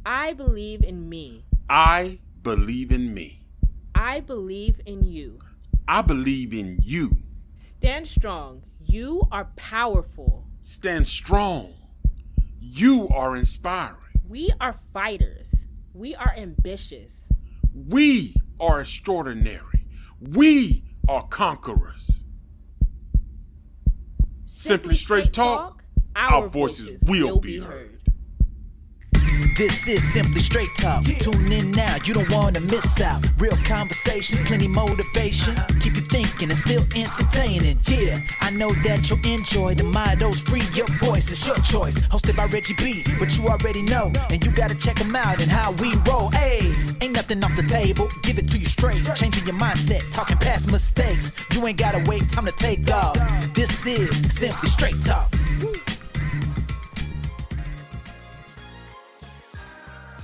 I believe in me. I believe in me. I believe in you. I believe in you. Stand strong. You are powerful. Stand strong. You are inspiring. We are fighters. We are ambitious. We are extraordinary. We are conquerors. Simply straight talk, our voices will be heard. This is Simply Straight Talk. Tune in now, you don't want to miss out. Real conversation, plenty motivation. Keep you thinking and still entertaining. Yeah, I know that you'll enjoy the mottos. Free your voice, it's your choice. Hosted by Reggie B, but you already know. And you gotta check them out and how we roll. Hey, ain't nothing off the table, give it to you straight. Changing your mindset, talking past mistakes. You ain't gotta wait, time to take off. This is Simply Straight Talk.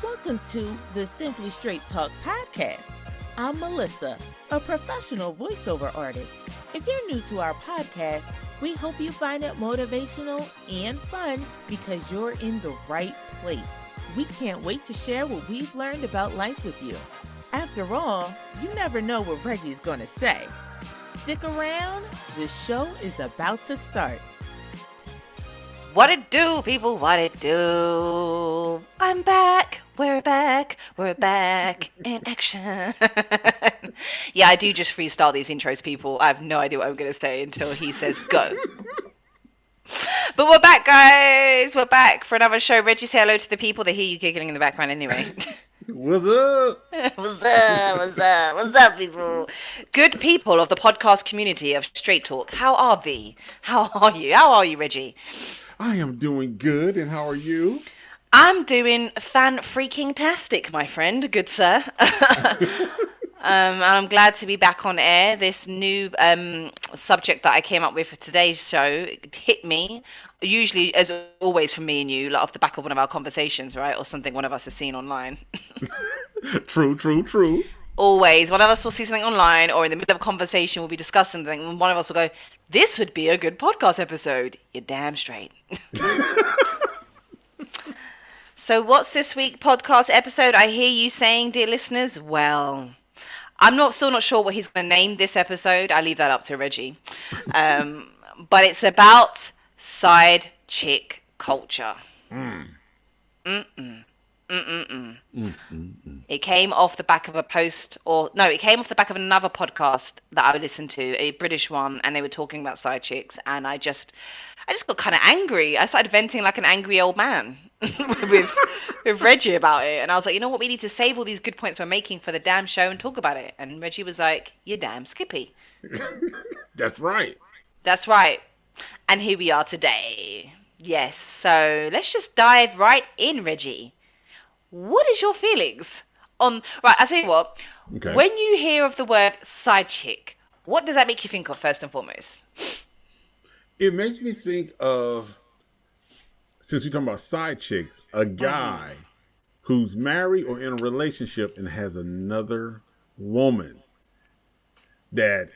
Welcome to the Simply Straight Talk podcast. I'm Melissa, a professional voiceover artist. If you're new to our podcast, we hope you find it motivational and fun because you're in the right place. We can't wait to share what we've learned about life with you. After all, you never know what Reggie's going to say. Stick around, the show is about to start. What it do, people? What it do? I'm back. We're back in action. Yeah, I do just freestyle these intros, people. I have no idea what I'm going to say until he says go. But we're back, guys. We're back for another show. Reggie, say hello to the people. They hear you giggling in the background anyway. What's up? What's up, people? Good people of the podcast community of Straight Talk. How are thee? How are you, Reggie? I am doing good, and how are you? I'm doing fan-freaking-tastic, my friend, good sir. And I'm glad to be back on air. This new subject that I came up with for today's show hit me, usually, as always, from me and you, like off the back of one of our conversations, right? Or something one of us has seen online. True. Always. One of us will see something online, or in the middle of a conversation, we'll be discussing something, and one of us will go, this would be a good podcast episode. You're damn straight. So what's this week's podcast episode? I hear you saying, dear listeners, well, I'm still not sure what he's going to name this episode. I leave that up to Reggie. But it's about side chick culture. It came off the back of a post, it came off the back of another podcast that I listened to, a British one, and they were talking about side chicks, and I just got kind of angry. I started venting like an angry old man with Reggie about it, and I was like, you know what, we need to save all these good points we're making for the damn show and talk about it. And Reggie was like, you're damn skippy. That's right. And here we are today. Yes, so let's just dive right in, Reggie. What is your feelings on... Right, I'll tell you what. Okay. When you hear of the word side chick, what does that make you think of first and foremost? It makes me think of, since we're talking about side chicks, a guy who's married or in a relationship and has another woman that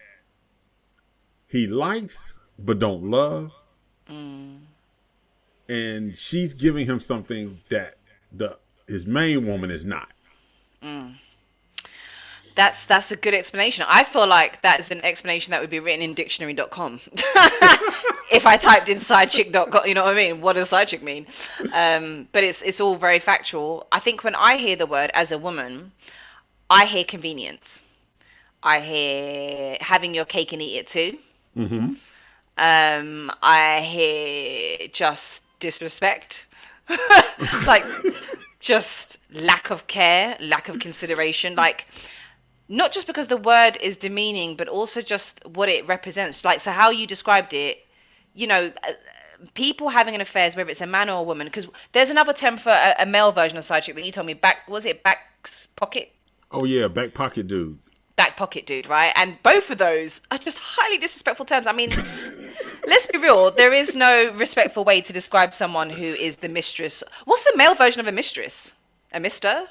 he likes but don't love. And she's giving him something that his main woman is not. That's a good explanation. I feel like that is an explanation that would be written in dictionary.com. If I typed in sidechick.com, you know what I mean? What does side chick mean? But it's all very factual. I think when I hear the word as a woman, I hear convenience. I hear having your cake and eat it too. Mm-hmm. I hear just disrespect. Like just lack of care, lack of consideration, like not just because the word is demeaning, but also just what it represents. Like, so how you described it, you know, people having an affair, whether it's a man or a woman, because there's another term for a male version of side chick that you told me, back pocket? Oh yeah, back pocket dude. Back pocket dude, right? And both of those are just highly disrespectful terms. I mean, let's be real. There is no respectful way to describe someone who is the mistress. What's the male version of a mistress? A mister?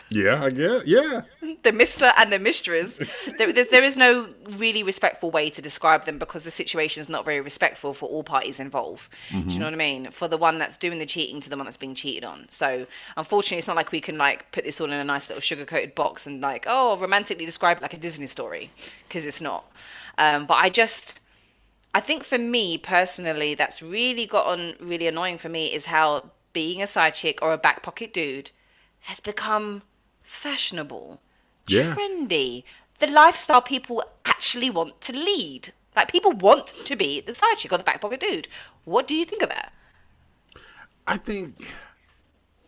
Yeah, I guess. Yeah. The Mr. and the Mistress. There is no really respectful way to describe them because the situation is not very respectful for all parties involved. Do you know what I mean? For the one that's doing the cheating to the one that's being cheated on. So unfortunately, it's not like we can like put this all in a nice little sugar-coated box and like, oh, romantically describe it like a Disney story, because it's not. But I think for me personally, that's really gotten really annoying for me is how being a side chick or a back pocket dude has become fashionable, Yeah. trendy, the lifestyle people actually want to lead. Like people want to be the side chick or the back pocket dude. What do you think of that? I think,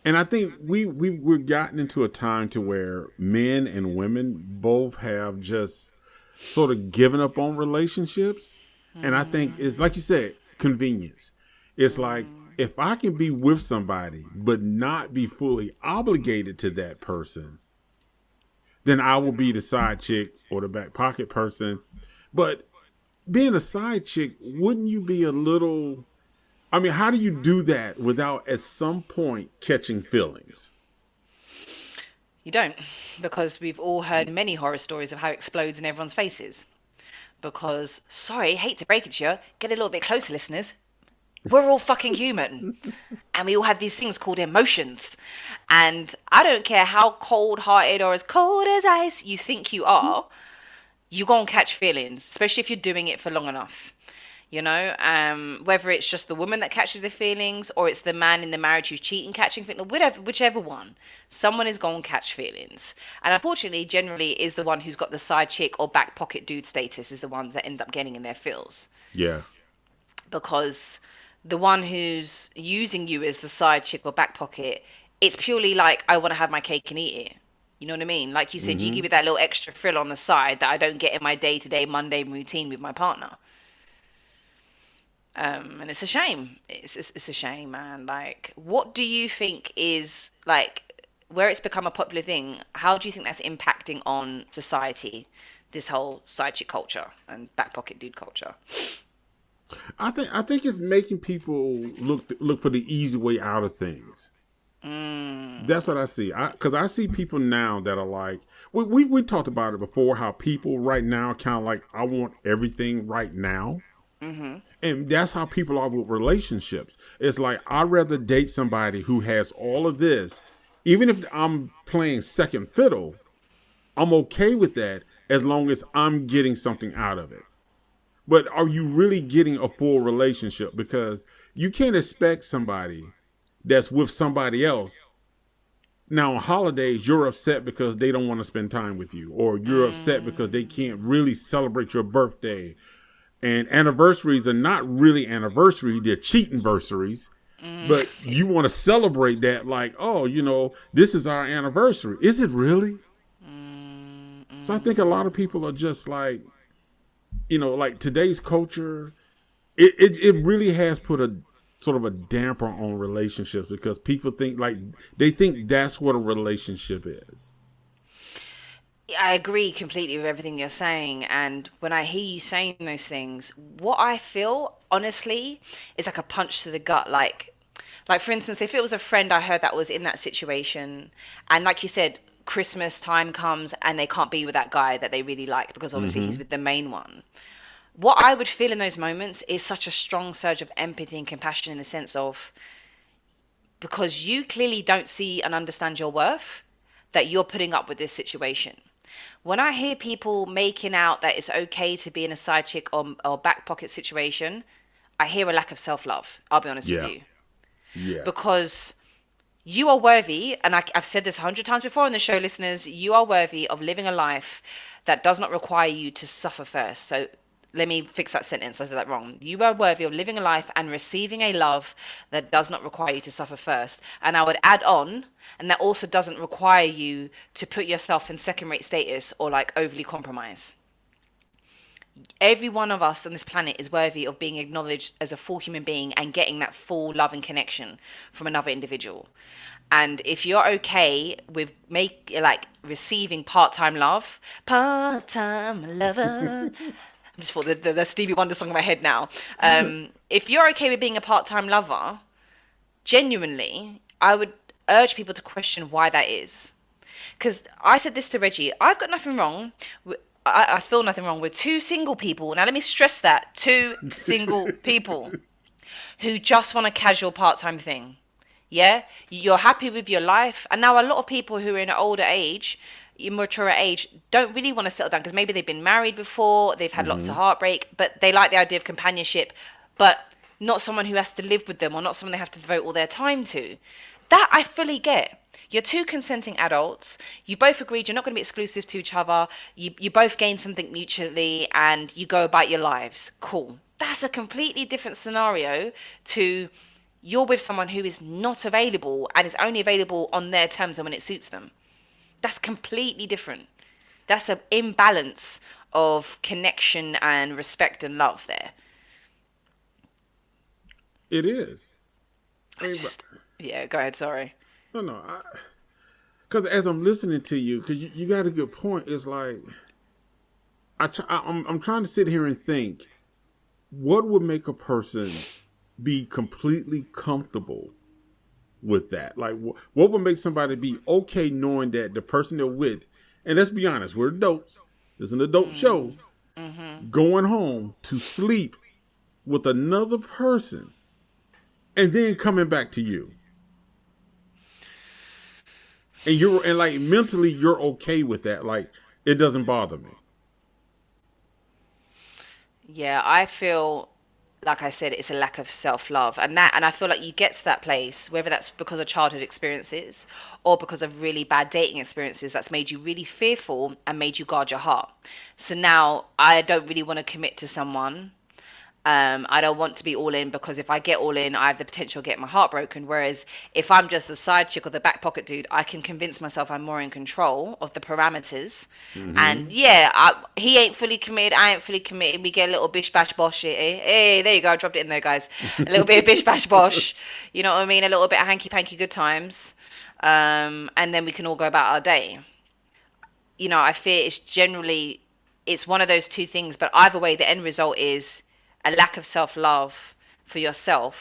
and I think we're gotten into a time to where men and women both have just sort of given up on relationships. And I think it's like you said, convenience. It's like if I can be with somebody but not be fully obligated to that person, then I will be the side chick or the back pocket person. But being a side chick, wouldn't you be a little, I mean, how do you do that without at some point catching feelings? You don't, because we've all heard many horror stories of how it explodes in everyone's faces. Because, sorry, hate to break it to you, get a little bit closer, listeners. We're all fucking human. And we all have these things called emotions. And I don't care how cold-hearted or as cold as ice you think you are, you're going to catch feelings, especially if you're doing it for long enough. You know, whether it's just the woman that catches the feelings or it's the man in the marriage who's cheating catching feelings, whichever one, someone is going to catch feelings. And unfortunately, generally, is the one who's got the side chick or back pocket dude status is the ones that end up getting in their feels. Yeah. Because the one who's using you as the side chick or back pocket, it's purely like, I want to have my cake and eat it. You know what I mean? Like you said, you give it that little extra frill on the side that I don't get in my day-to-day mundane routine with my partner. And it's a shame. It's a shame, man. Like, what do you think is, like, where it's become a popular thing, how do you think that's impacting on society, this whole side chick culture and back pocket dude culture? I think it's making people look for the easy way out of things. That's what I see. Because I see people now that are like, we talked about it before, how people right now kind of like, I want everything right now. And that's how people are with relationships. It's like, I'd rather date somebody who has all of this. Even if I'm playing second fiddle, I'm okay with that as long as I'm getting something out of it. But are you really getting a full relationship? Because you can't expect somebody that's with somebody else. Now, on holidays, you're upset because they don't want to spend time with you. Or you're upset because they can't really celebrate your birthday. And anniversaries are not really anniversaries. They're cheat-anniversaries. But you want to celebrate that like, oh, you know, this is our anniversary. Is it really? So I think a lot of people are just like, you know, like today's culture, it really has put a sort of a damper on relationships because people think like, they think that's what a relationship is. I agree completely with everything you're saying, and when I hear you saying those things, what I feel, honestly, is like a punch to the gut. Like for instance, if it was a friend I heard that was in that situation, and like you said, Christmas time comes and they can't be with that guy that they really like because obviously he's with the main one. What I would feel in those moments is such a strong surge of empathy and compassion in the sense of, because you clearly don't see and understand your worth, that you're putting up with this situation. When I hear people making out that it's okay to be in a side chick or back pocket situation, I hear a lack of self-love. I'll be honest with you. Yeah. Because you are worthy, and I've said this 100 times before on the show, listeners, you are worthy of living a life that does not require you to suffer first. So let me fix that sentence. I said that wrong. You are worthy of living a life and receiving a love that does not require you to suffer first. And I would add on, and that also doesn't require you to put yourself in second-rate status or like overly compromise. Every one of us on this planet is worthy of being acknowledged as a full human being and getting that full love and connection from another individual. And if you're okay with receiving part-time love, part-time lover, I just thought the Stevie Wonder song in my head now. If you're okay with being a part-time lover, genuinely, I would urge people to question why that is. Because I said this to Reggie. I've got nothing wrong. I feel nothing wrong with two single people. Now let me stress that: two single people who just want a casual part-time thing. Yeah, you're happy with your life, and now a lot of people who are in an older age, mature age, don't really want to settle down because maybe they've been married before, they've had lots of heartbreak, but they like the idea of companionship, but not someone who has to live with them or not someone they have to devote all their time to. That I fully get. You're two consenting adults. You both agreed you're not going to be exclusive to each other. You both gain something mutually, and you go about your lives. Cool. That's a completely different scenario to you're with someone who is not available and is only available on their terms and when it suits them. That's completely different. That's an imbalance of connection and respect and love there. It is. Yeah, go ahead, sorry. No. Because as I'm listening to you, because you got a good point. It's like, I'm trying to sit here and think, what would make a person be completely comfortable with that? Like, what would make somebody be okay knowing that the person they're with, and let's be honest, we're adults. It's an adult show. Going home to sleep with another person and then coming back to you. And like mentally you're okay with that. Like, it doesn't bother me. Yeah, I feel like I said, it's a lack of self-love, and I feel like you get to that place, whether that's because of childhood experiences or because of really bad dating experiences, that's made you really fearful and made you guard your heart. So now I don't really want to commit to someone. I don't want to be all in, because if I get all in, I have the potential to get my heart broken. Whereas if I'm just the side chick or the back pocket dude, I can convince myself I'm more in control of the parameters. And yeah, he ain't fully committed, I ain't fully committed. We get a little bish bash bosh. Hey, there you go. I dropped it in there, guys. A little bit of bish bash bosh. You know what I mean? A little bit of hanky panky good times. And then we can all go about our day. You know, I fear it's one of those two things. But either way, the end result is a lack of self-love for yourself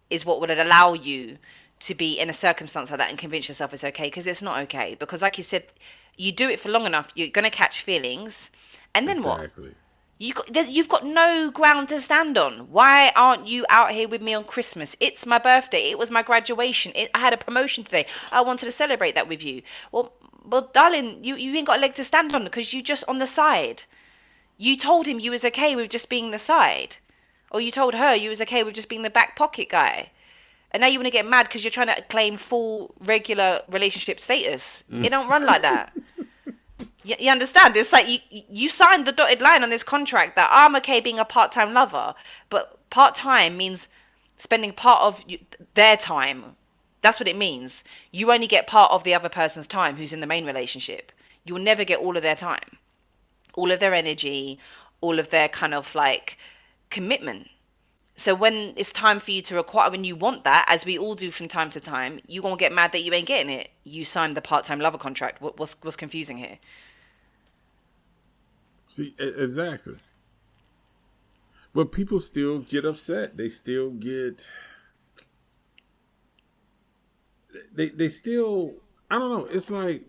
is what would allow you to be in a circumstance like that and convince yourself it's okay, because it's not okay. Because like you said, you do it for long enough, you're going to catch feelings. And then Exactly. what? You've got no ground to stand on. Why aren't you out here with me on Christmas? It's my birthday. It was my graduation. I had a promotion today. I wanted to celebrate that with you. Well, darling, you ain't got a leg to stand on because you just on the side. You told him you was okay with just being the side. Or you told her you was okay with just being the back pocket guy. And now you want to get mad because you're trying to claim full regular relationship status. It don't run like that. You understand? It's like you signed the dotted line on this contract that I'm okay being a part-time lover. But part-time means spending part of their time. That's what it means. You only get part of the other person's time who's in the main relationship. You'll never get all of their time. All of their energy, all of their kind of like commitment. So when it's time for you to require, when you want that, as we all do from time to time, you gonna get mad that you ain't getting it. You signed the part-time lover contract. What's confusing here? See, exactly. But people still get upset. They still get. They still. I don't know. It's like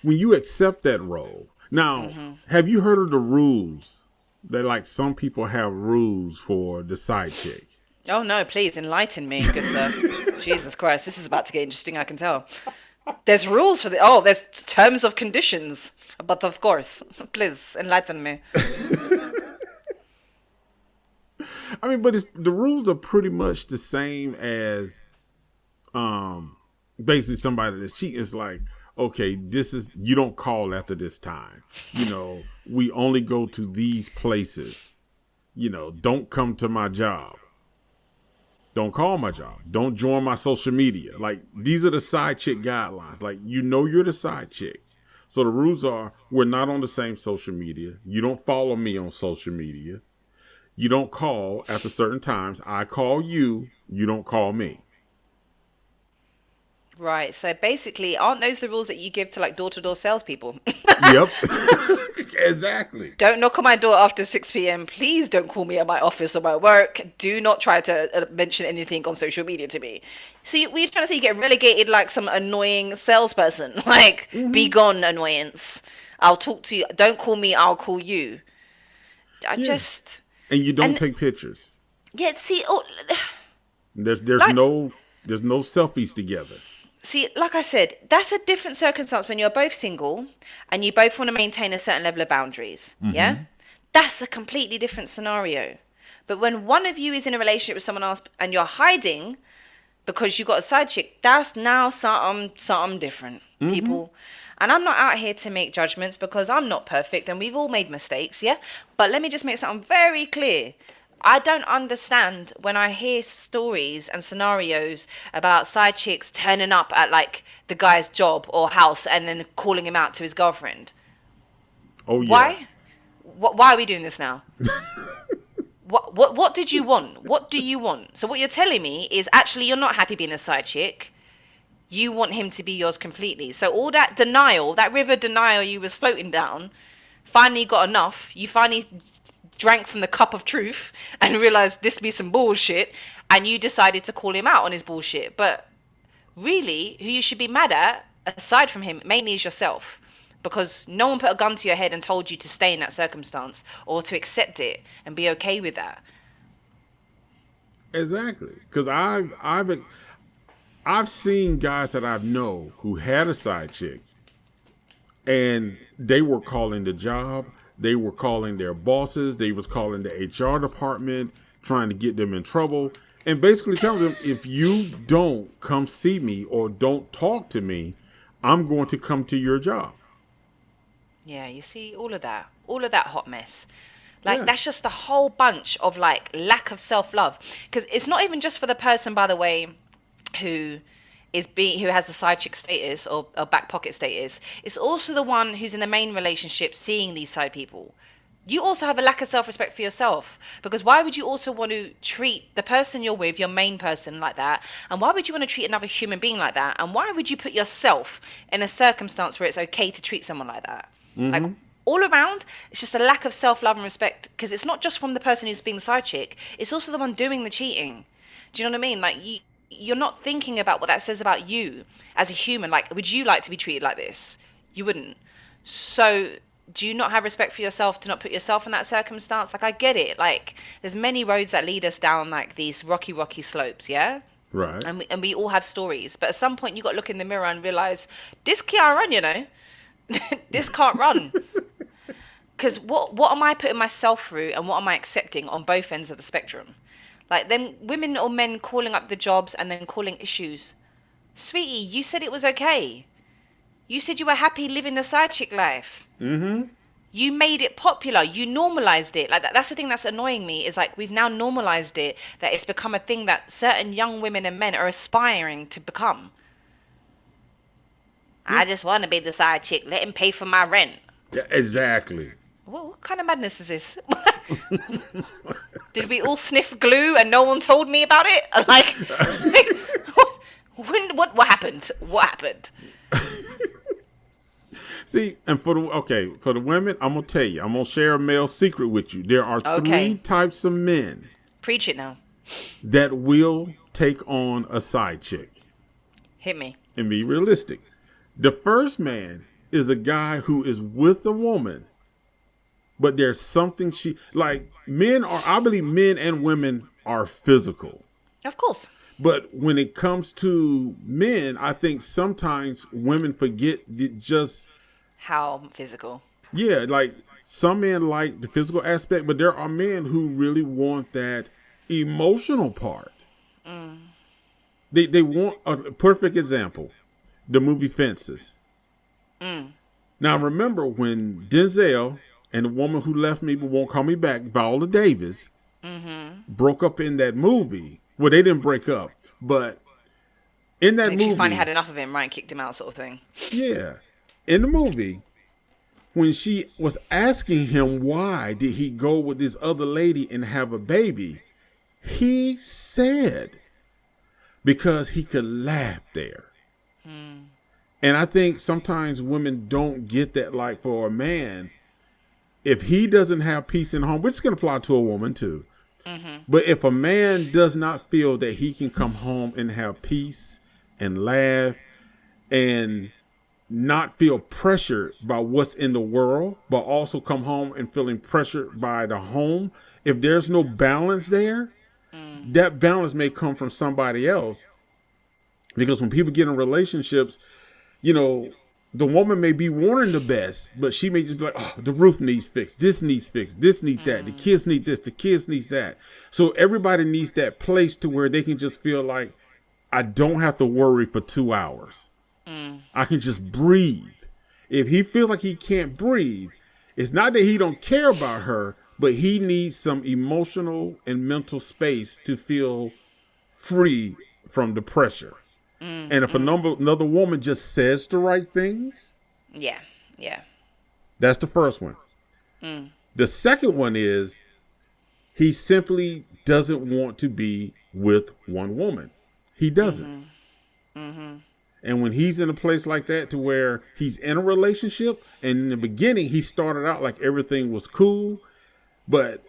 when you accept that role. Now, have you heard of the rules? That like some people have rules for the side chick. Oh no, please enlighten me, good sir. Jesus Christ, this is about to get interesting, I can tell. There's rules for there's terms of conditions. But of course, please enlighten me. I mean, but the rules are pretty much the same as basically somebody that's cheating. It's like, okay, you don't call after this time. You know, we only go to these places. You know, don't come to my job. Don't call my job. Don't join my social media. Like, these are the side chick guidelines. Like, you know you're the side chick. So the rules are, we're not on the same social media. You don't follow me on social media. You don't call after certain times. I call you. You don't call me. Right. So basically, aren't those the rules that you give to like door-to-door salespeople? Yep. Exactly. Don't knock on my door after 6 p.m. Please don't call me at my office or my work. Do not try to mention anything on social media to me. So we're trying to say you get relegated like some annoying salesperson. Like, be gone, annoyance. I'll talk to you. Don't call me, I'll call you. And you don't take pictures. Yeah, see, There's like, no selfies together. See, like I said, that's a different circumstance when you're both single and you both want to maintain a certain level of boundaries. Yeah? That's a completely different scenario. But when one of you is in a relationship with someone else and you're hiding because you got a side chick, that's now something different, people. And I'm not out here to make judgments because I'm not perfect and we've all made mistakes, yeah? But let me just make something very clear. I don't understand when I hear stories and scenarios about side chicks turning up at like the guy's job or house and then calling him out to his girlfriend. Oh, yeah. Why? Why are we doing this now? What did you want? What do you want? So what you're telling me is actually you're not happy being a side chick. You want him to be yours completely. So all that denial, that river denial you was floating down, finally got enough. You finally drank from the cup of truth and realized this be some bullshit, and you decided to call him out on his bullshit. But really, who you should be mad at, aside from him, mainly is yourself. Because no one put a gun to your head and told you to stay in that circumstance or to accept it and be okay with that. Exactly. Because I've seen guys that I know who had a side chick and they were calling the job. They were calling their bosses. They was calling the HR department, trying to get them in trouble, and basically telling them, if you don't come see me or don't talk to me, I'm going to come to your job. Yeah, you see, all of that hot mess. Like, that's just a whole bunch of, like, lack of self-love. Because it's not even just for the person, by the way, who has the side chick status or back pocket status. It's also the one who's in the main relationship seeing these side people. You also have a lack of self-respect for yourself, because why would you also want to treat the person you're with, your main person, like that? And why would you want to treat another human being like that? And why would you put yourself in a circumstance where it's okay to treat someone like that? Like, all around, it's just a lack of self-love and respect, because it's not just from the person who's being the side chick, it's also the one doing the cheating. Do you know what I mean? Like, you're not thinking about what that says about you as a human. Like, would you like to be treated like this? You wouldn't. So do you not have respect for yourself to not put yourself in that circumstance? Like, I get it. Like, there's many roads that lead us down like these rocky slopes, yeah? Right. And we all have stories. But at some point you got to look in the mirror and realize, this can't run, you know? This can't run. Because what am I putting myself through and what am I accepting on both ends of the spectrum? Like, then women or men calling up the jobs and then calling issues. Sweetie, you said it was okay. You said you were happy living the side chick life. You made it popular. You normalized it. Like, that's the thing that's annoying me, is like, we've now normalized it, that it's become a thing that certain young women and men are aspiring to become. I just want to be the side chick. Let him pay for my rent. Yeah, exactly. What kind of madness is this? Did we all sniff glue and no one told me about it? Like, what happened? What happened? See, and for the women, I'm gonna tell you, I'm gonna share a male secret with you. There are three types of men. Preach it now. That will take on a side chick. Hit me. And be realistic. The first man is a guy who is with a woman, but there's something I believe men and women are physical. Of course. But when it comes to men, I think sometimes women forget just how physical. Yeah, like some men like the physical aspect, but there are men who really want that emotional part. They want a perfect example. The movie Fences. Now, remember when Denzel and the woman who left me but won't call me back, Viola Davis, broke up in that movie. Well, they didn't break up, but in that movie, she finally had enough of him, right? Kicked him out, sort of thing. Yeah, in the movie, when she was asking him why did he go with this other lady and have a baby, he said because he could laugh there. And I think sometimes women don't get that. Like for a man, if he doesn't have peace in home, which is going to apply to a woman too. But if a man does not feel that he can come home and have peace and laugh and not feel pressured by what's in the world, but also come home and feeling pressured by the home, if there's no balance there, that balance may come from somebody else. Because when people get in relationships, you know, the woman may be wanting the best, but she may just be like, oh, the roof needs fixed. This needs fixed. This needs that. The kids need this. The kids needs that. So everybody needs that place to where they can just feel like, I don't have to worry for 2 hours. I can just breathe. If he feels like he can't breathe, it's not that he don't care about her, but he needs some emotional and mental space to feel free from the pressure. And if another woman just says the right things, yeah, that's the first one. The second one is he simply doesn't want to be with one woman. He doesn't. And when he's in a place like that to where he's in a relationship, and in the beginning he started out like everything was cool, but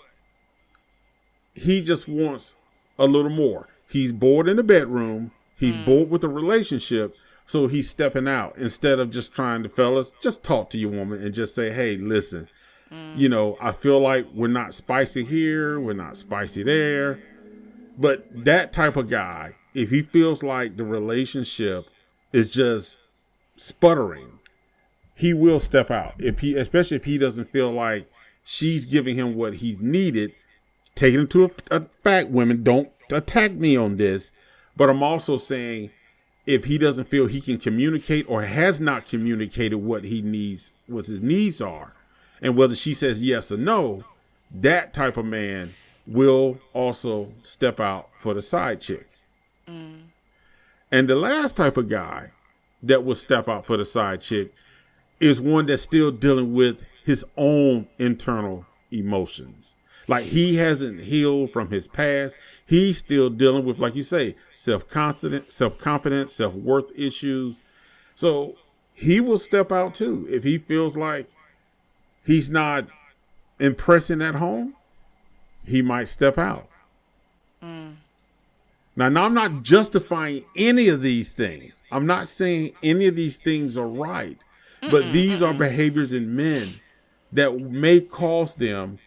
he just wants a little more. He's bored in the bedroom. He's bored with the relationship, so he's stepping out instead of just trying to, fellas, just talk to your woman and just say, hey, listen, you know, I feel like we're not spicy here, we're not spicy there. But that type of guy, if he feels like the relationship is just sputtering, he will step out. Especially if he doesn't feel like she's giving him what he's needed. Taking it to a fact, women, don't attack me on this. But I'm also saying if he doesn't feel he can communicate or has not communicated what he needs, what his needs are, and whether she says yes or no, that type of man will also step out for the side chick. And the last type of guy that will step out for the side chick is one that's still dealing with his own internal emotions. Like he hasn't healed from his past. He's still dealing with, like you say, self-confidence, self-worth issues. So he will step out too. If he feels like he's not impressing at home, he might step out. Now, I'm not justifying any of these things. I'm not saying any of these things are right. But these are behaviors in men that may cause them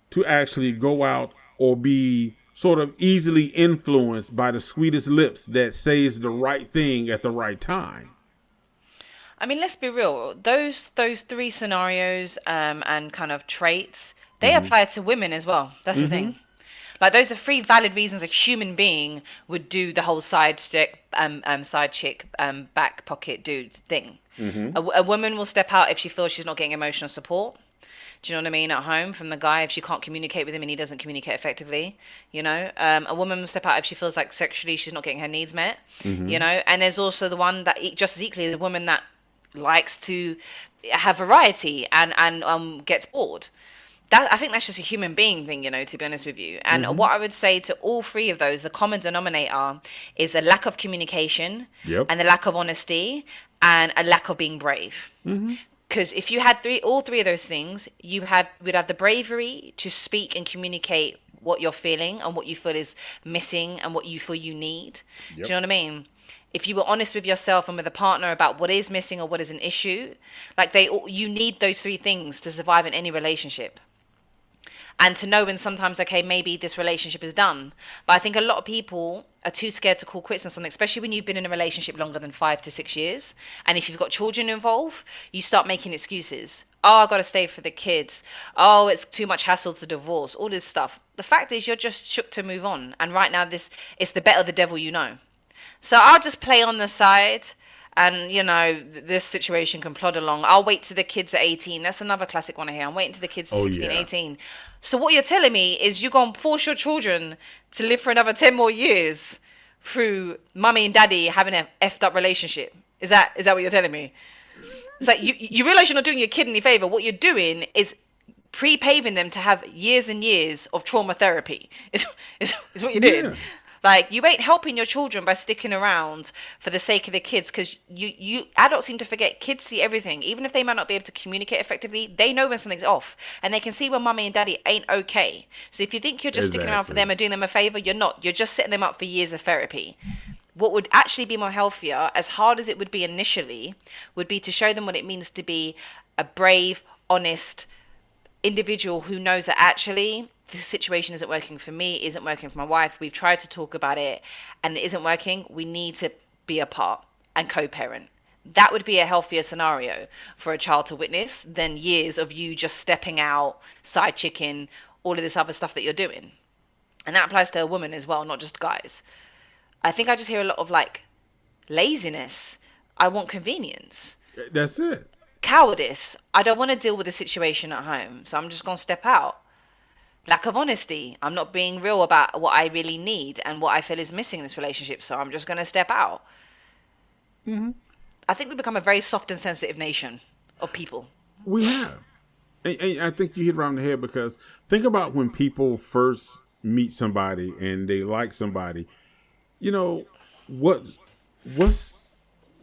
to actually go out or be sort of easily influenced by the sweetest lips that says the right thing at the right time. I mean, let's be real. Those three scenarios and kind of traits, they apply to women as well. That's the thing. Like, those are three valid reasons a human being would do the whole side chick, back pocket dude thing. A woman will step out if she feels she's not getting emotional support. Do you know what I mean? At home from the guy, if she can't communicate with him and he doesn't communicate effectively, you know. A woman will step out if she feels like sexually she's not getting her needs met, you know. And there's also the one that just as equally the woman that likes to have variety and gets bored. That, I think that's just a human being thing, you know, to be honest with you. And what I would say to all three of those, the common denominator is the lack of communication and the lack of honesty and a lack of being brave. Because if you had all three of those things, would have the bravery to speak and communicate what you're feeling and what you feel is missing and what you feel you need. Do you know what I mean? If you were honest with yourself and with a partner about what is missing or what is an issue, like you need those three things to survive in any relationship. And to know when sometimes, okay, maybe this relationship is done. But I think a lot of people are too scared to call quits on something, especially when you've been in a relationship longer than 5 to 6 years. And if you've got children involved, you start making excuses. Oh, I got to stay for the kids. Oh, it's too much hassle to divorce. All this stuff. The fact is you're just shook to move on. And right now, it's the better the devil you know. So I'll just play on the side. And, you know, this situation can plod along. I'll wait till the kids are 18. That's another classic one I hear. I'm waiting till the kids are 16, 18. So what you're telling me is you're going to force your children to live for another 10 more years through mummy and daddy having an effed up relationship. Is that what you're telling me? It's like you realize you're not doing your kid any favor. What you're doing is pre-paving them to have years and years of trauma therapy. Is what you're doing. Like, you ain't helping your children by sticking around for the sake of the kids, because you adults seem to forget kids see everything. Even if they might not be able to communicate effectively, they know when something's off, and they can see when mummy and daddy ain't okay. So if you think you're just sticking around for them and doing them a favor, you're not. You're just setting them up for years of therapy. What would actually be more healthier, as hard as it would be initially, would be to show them what it means to be a brave, honest individual who knows that actually this situation isn't working for me, isn't working for my wife. We've tried to talk about it and it isn't working. We need to be apart and co-parent. That would be a healthier scenario for a child to witness than years of you just stepping out, side chicking, all of this other stuff that you're doing. And that applies to a woman as well, not just guys. I think I just hear a lot of like laziness. I want convenience. That's it. Cowardice. I don't want to deal with the situation at home, so I'm just going to step out. Lack of honesty. I'm not being real about what I really need and what I feel is missing in this relationship, so I'm just going to step out. Mm-hmm. I think we've become a very soft and sensitive nation of people. We have. And I think you hit around the head, because think about when people first meet somebody and they like somebody. You know, what's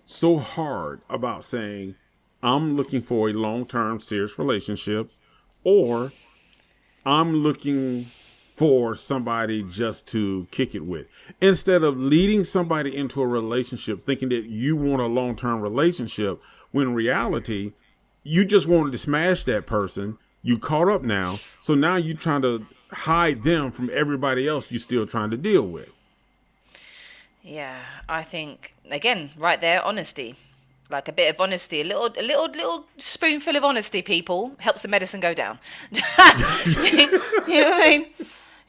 so hard about saying, I'm looking for a long-term serious relationship, or I'm looking for somebody just to kick it with, instead of leading somebody into a relationship thinking that you want a long-term relationship, when in reality, you just wanted to smash that person. You caught up now. So now you're trying to hide them from everybody else you're still trying to deal with. Yeah, I think, again, right there, honesty. Like a bit of honesty, a little spoonful of honesty, people, helps the medicine go down. You know what I mean?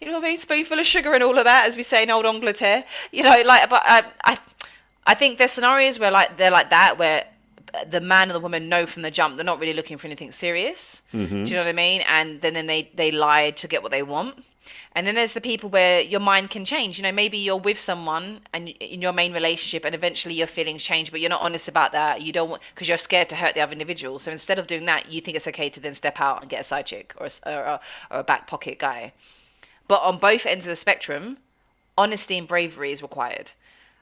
You know what I mean? Spoonful of sugar and all of that, as we say in old Angleterre. You know, like, but I think there's scenarios where like they're like that, where the man and the woman know from the jump they're not really looking for anything serious. Mm-hmm. Do you know what I mean? And then they lie to get what they want. And then there's the people where your mind can change. You know, maybe you're with someone and in your main relationship, and eventually your feelings change, but you're not honest about that. You don't want, because you're scared to hurt the other individual. So instead of doing that, you think it's okay to then step out and get a side chick or a back pocket guy. But on both ends of the spectrum, honesty and bravery is required.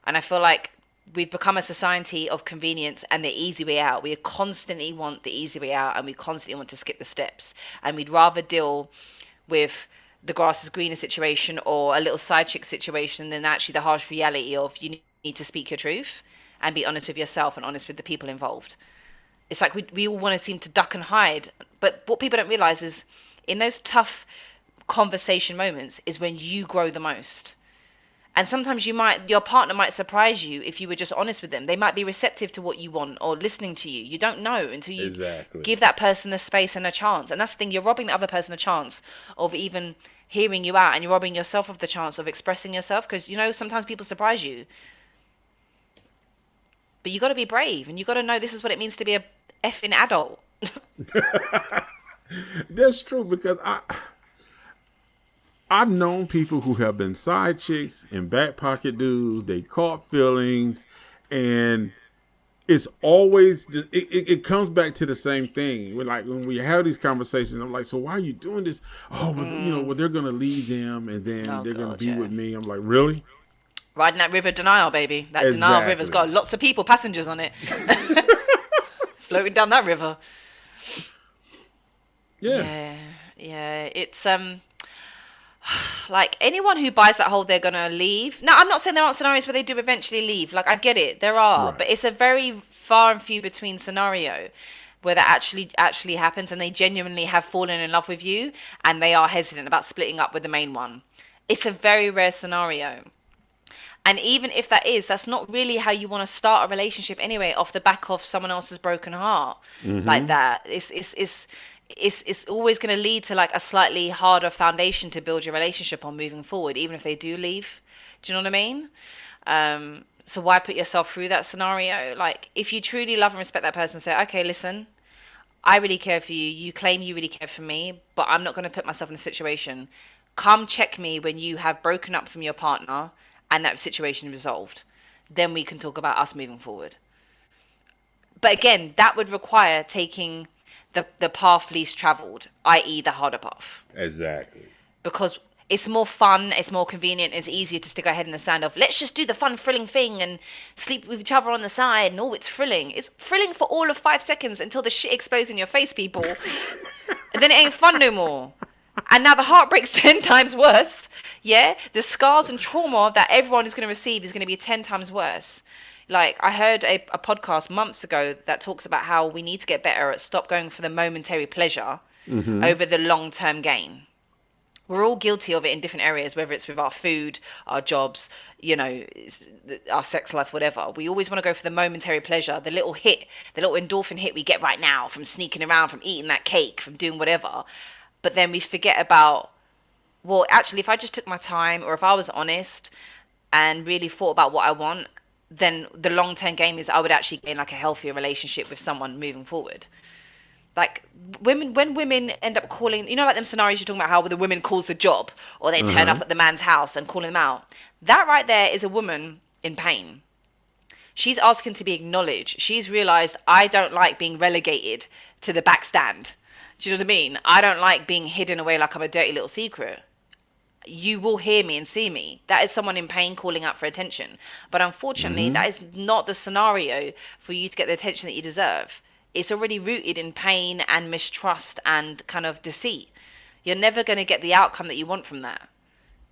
And I feel like we've become a society of convenience and the easy way out. We constantly want the easy way out, and we constantly want to skip the steps. And we'd rather deal with the grass is greener situation or a little side chick situation than actually the harsh reality of you need to speak your truth and be honest with yourself and honest with the people involved. It's like we all want to seem to duck and hide. But what people don't realize is in those tough conversation moments is when you grow the most. And sometimes your partner might surprise you if you were just honest with them. They might be receptive to what you want or listening to you. You don't know until you give that person the space and a chance. And that's the thing, you're robbing the other person a chance of even hearing you out, and you're robbing yourself of the chance of expressing yourself, because, you know, sometimes people surprise you. But you got to be brave, and you got to know this is what it means to be a effing adult. That's true, because I've known people who have been side chicks and back pocket dudes. They caught feelings, and it's always it comes back to the same thing. We're like, when we have these conversations, I'm like, so why are you doing this? Oh, well, they're gonna leave them, and then they're gonna be with me. I'm like, really? Riding that river denial, baby. That denial river's got lots of people, passengers on it, floating down that river. Yeah. It's like anyone who buys that whole they're gonna leave. Now, I'm not saying there aren't scenarios where they do eventually leave. Like, I get it, there are, right. But it's a very far and few between scenario where that actually happens, and they genuinely have fallen in love with you, and they are hesitant about splitting up with the main one. It's a very rare scenario. And even if that is, that's not really how you want to start a relationship anyway, off the back of someone else's broken heart. Mm-hmm. Like that. It's always going to lead to like a slightly harder foundation to build your relationship on moving forward, even if they do leave. Do you know what I mean? So why put yourself through that scenario? Like, if you truly love and respect that person, say, okay, listen, I really care for you. You claim you really care for me, but I'm not going to put myself in a situation. Come check me when you have broken up from your partner and that situation is resolved. Then we can talk about us moving forward. But again, that would require taking the path least traveled, i.e. the harder path. Exactly. Because It's more fun, it's more convenient, it's easier to stick our head in the sand of, let's just do the fun, thrilling thing and sleep with each other on the side, and it's thrilling. It's thrilling for all of 5 seconds until the shit explodes in your face, people. And then it ain't fun no more. And now the heartbreak's 10 times worse. Yeah? The scars and trauma that everyone is going to receive is going to be 10 times worse. Like, I heard a podcast months ago that talks about how we need to get better at stop going for the momentary pleasure over the long-term gain. We're all guilty of it in different areas, whether it's with our food, our jobs, you know, our sex life, whatever. We always want to go for the momentary pleasure, the little hit, the little endorphin hit we get right now from sneaking around, from eating that cake, from doing whatever. But then we forget about, well, actually, if I just took my time, or if I was honest and really thought about what I want, then the long-term game is I would actually gain like a healthier relationship with someone moving forward. Like, when women end up calling, you know, like them scenarios you're talking about, how the woman calls the job, or they turn up at the man's house and calling them out. That right there is a woman in pain. She's asking to be acknowledged. She's realized, I don't like being relegated to the back stand. Do you know what I mean? I don't like being hidden away like I'm a dirty little secret. You will hear me and see me. That is someone in pain calling out for attention. But unfortunately, that is not the scenario for you to get the attention that you deserve. It's already rooted in pain and mistrust and kind of deceit. You're never going to get the outcome that you want from that.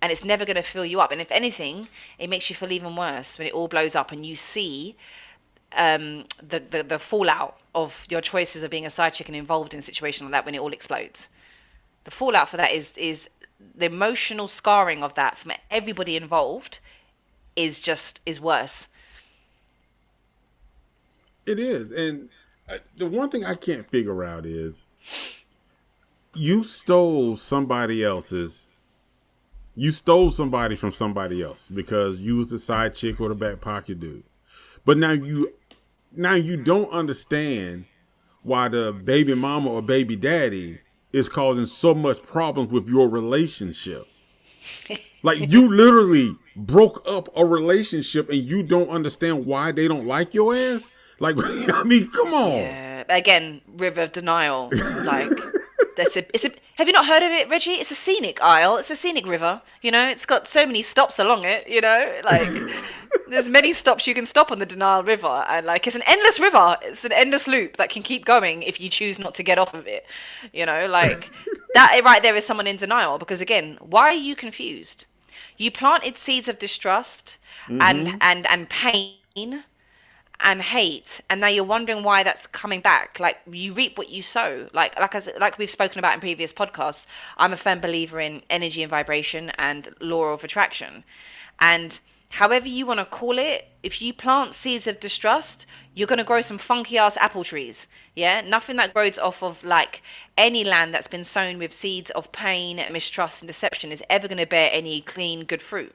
And it's never going to fill you up. And if anything, it makes you feel even worse when it all blows up and you see the fallout of your choices of being a side chick and involved in a situation like that when it all explodes. The fallout for that is the emotional scarring of that from everybody involved is worse. It is. And the one thing I can't figure out is you stole somebody from somebody else because you was the side chick or the back pocket dude. But now you don't understand why the baby mama or baby daddy is causing so much problems with your relationship. Like, you literally broke up a relationship and you don't understand why they don't like your ass? Like, I mean, come on. Yeah. Again, river of denial. Like, have you not heard of it, Reggie? It's a scenic aisle. It's a scenic river. You know, it's got so many stops along it, you know? Like, there's many stops you can stop on the denial river. And, like, it's an endless river. It's an endless loop that can keep going if you choose not to get off of it. You know, like, that right there is someone in denial. Because, again, why are you confused? You planted seeds of distrust and pain and hate, and now you're wondering why that's coming back. Like, you reap what you sow. Like we've spoken about in previous podcasts, I'm a firm believer in energy and vibration and law of attraction. And however you want to call it, if you plant seeds of distrust, you're going to grow some funky ass apple trees. Yeah, nothing that grows off of like any land that's been sown with seeds of pain, mistrust, and deception is ever going to bear any clean, good fruit.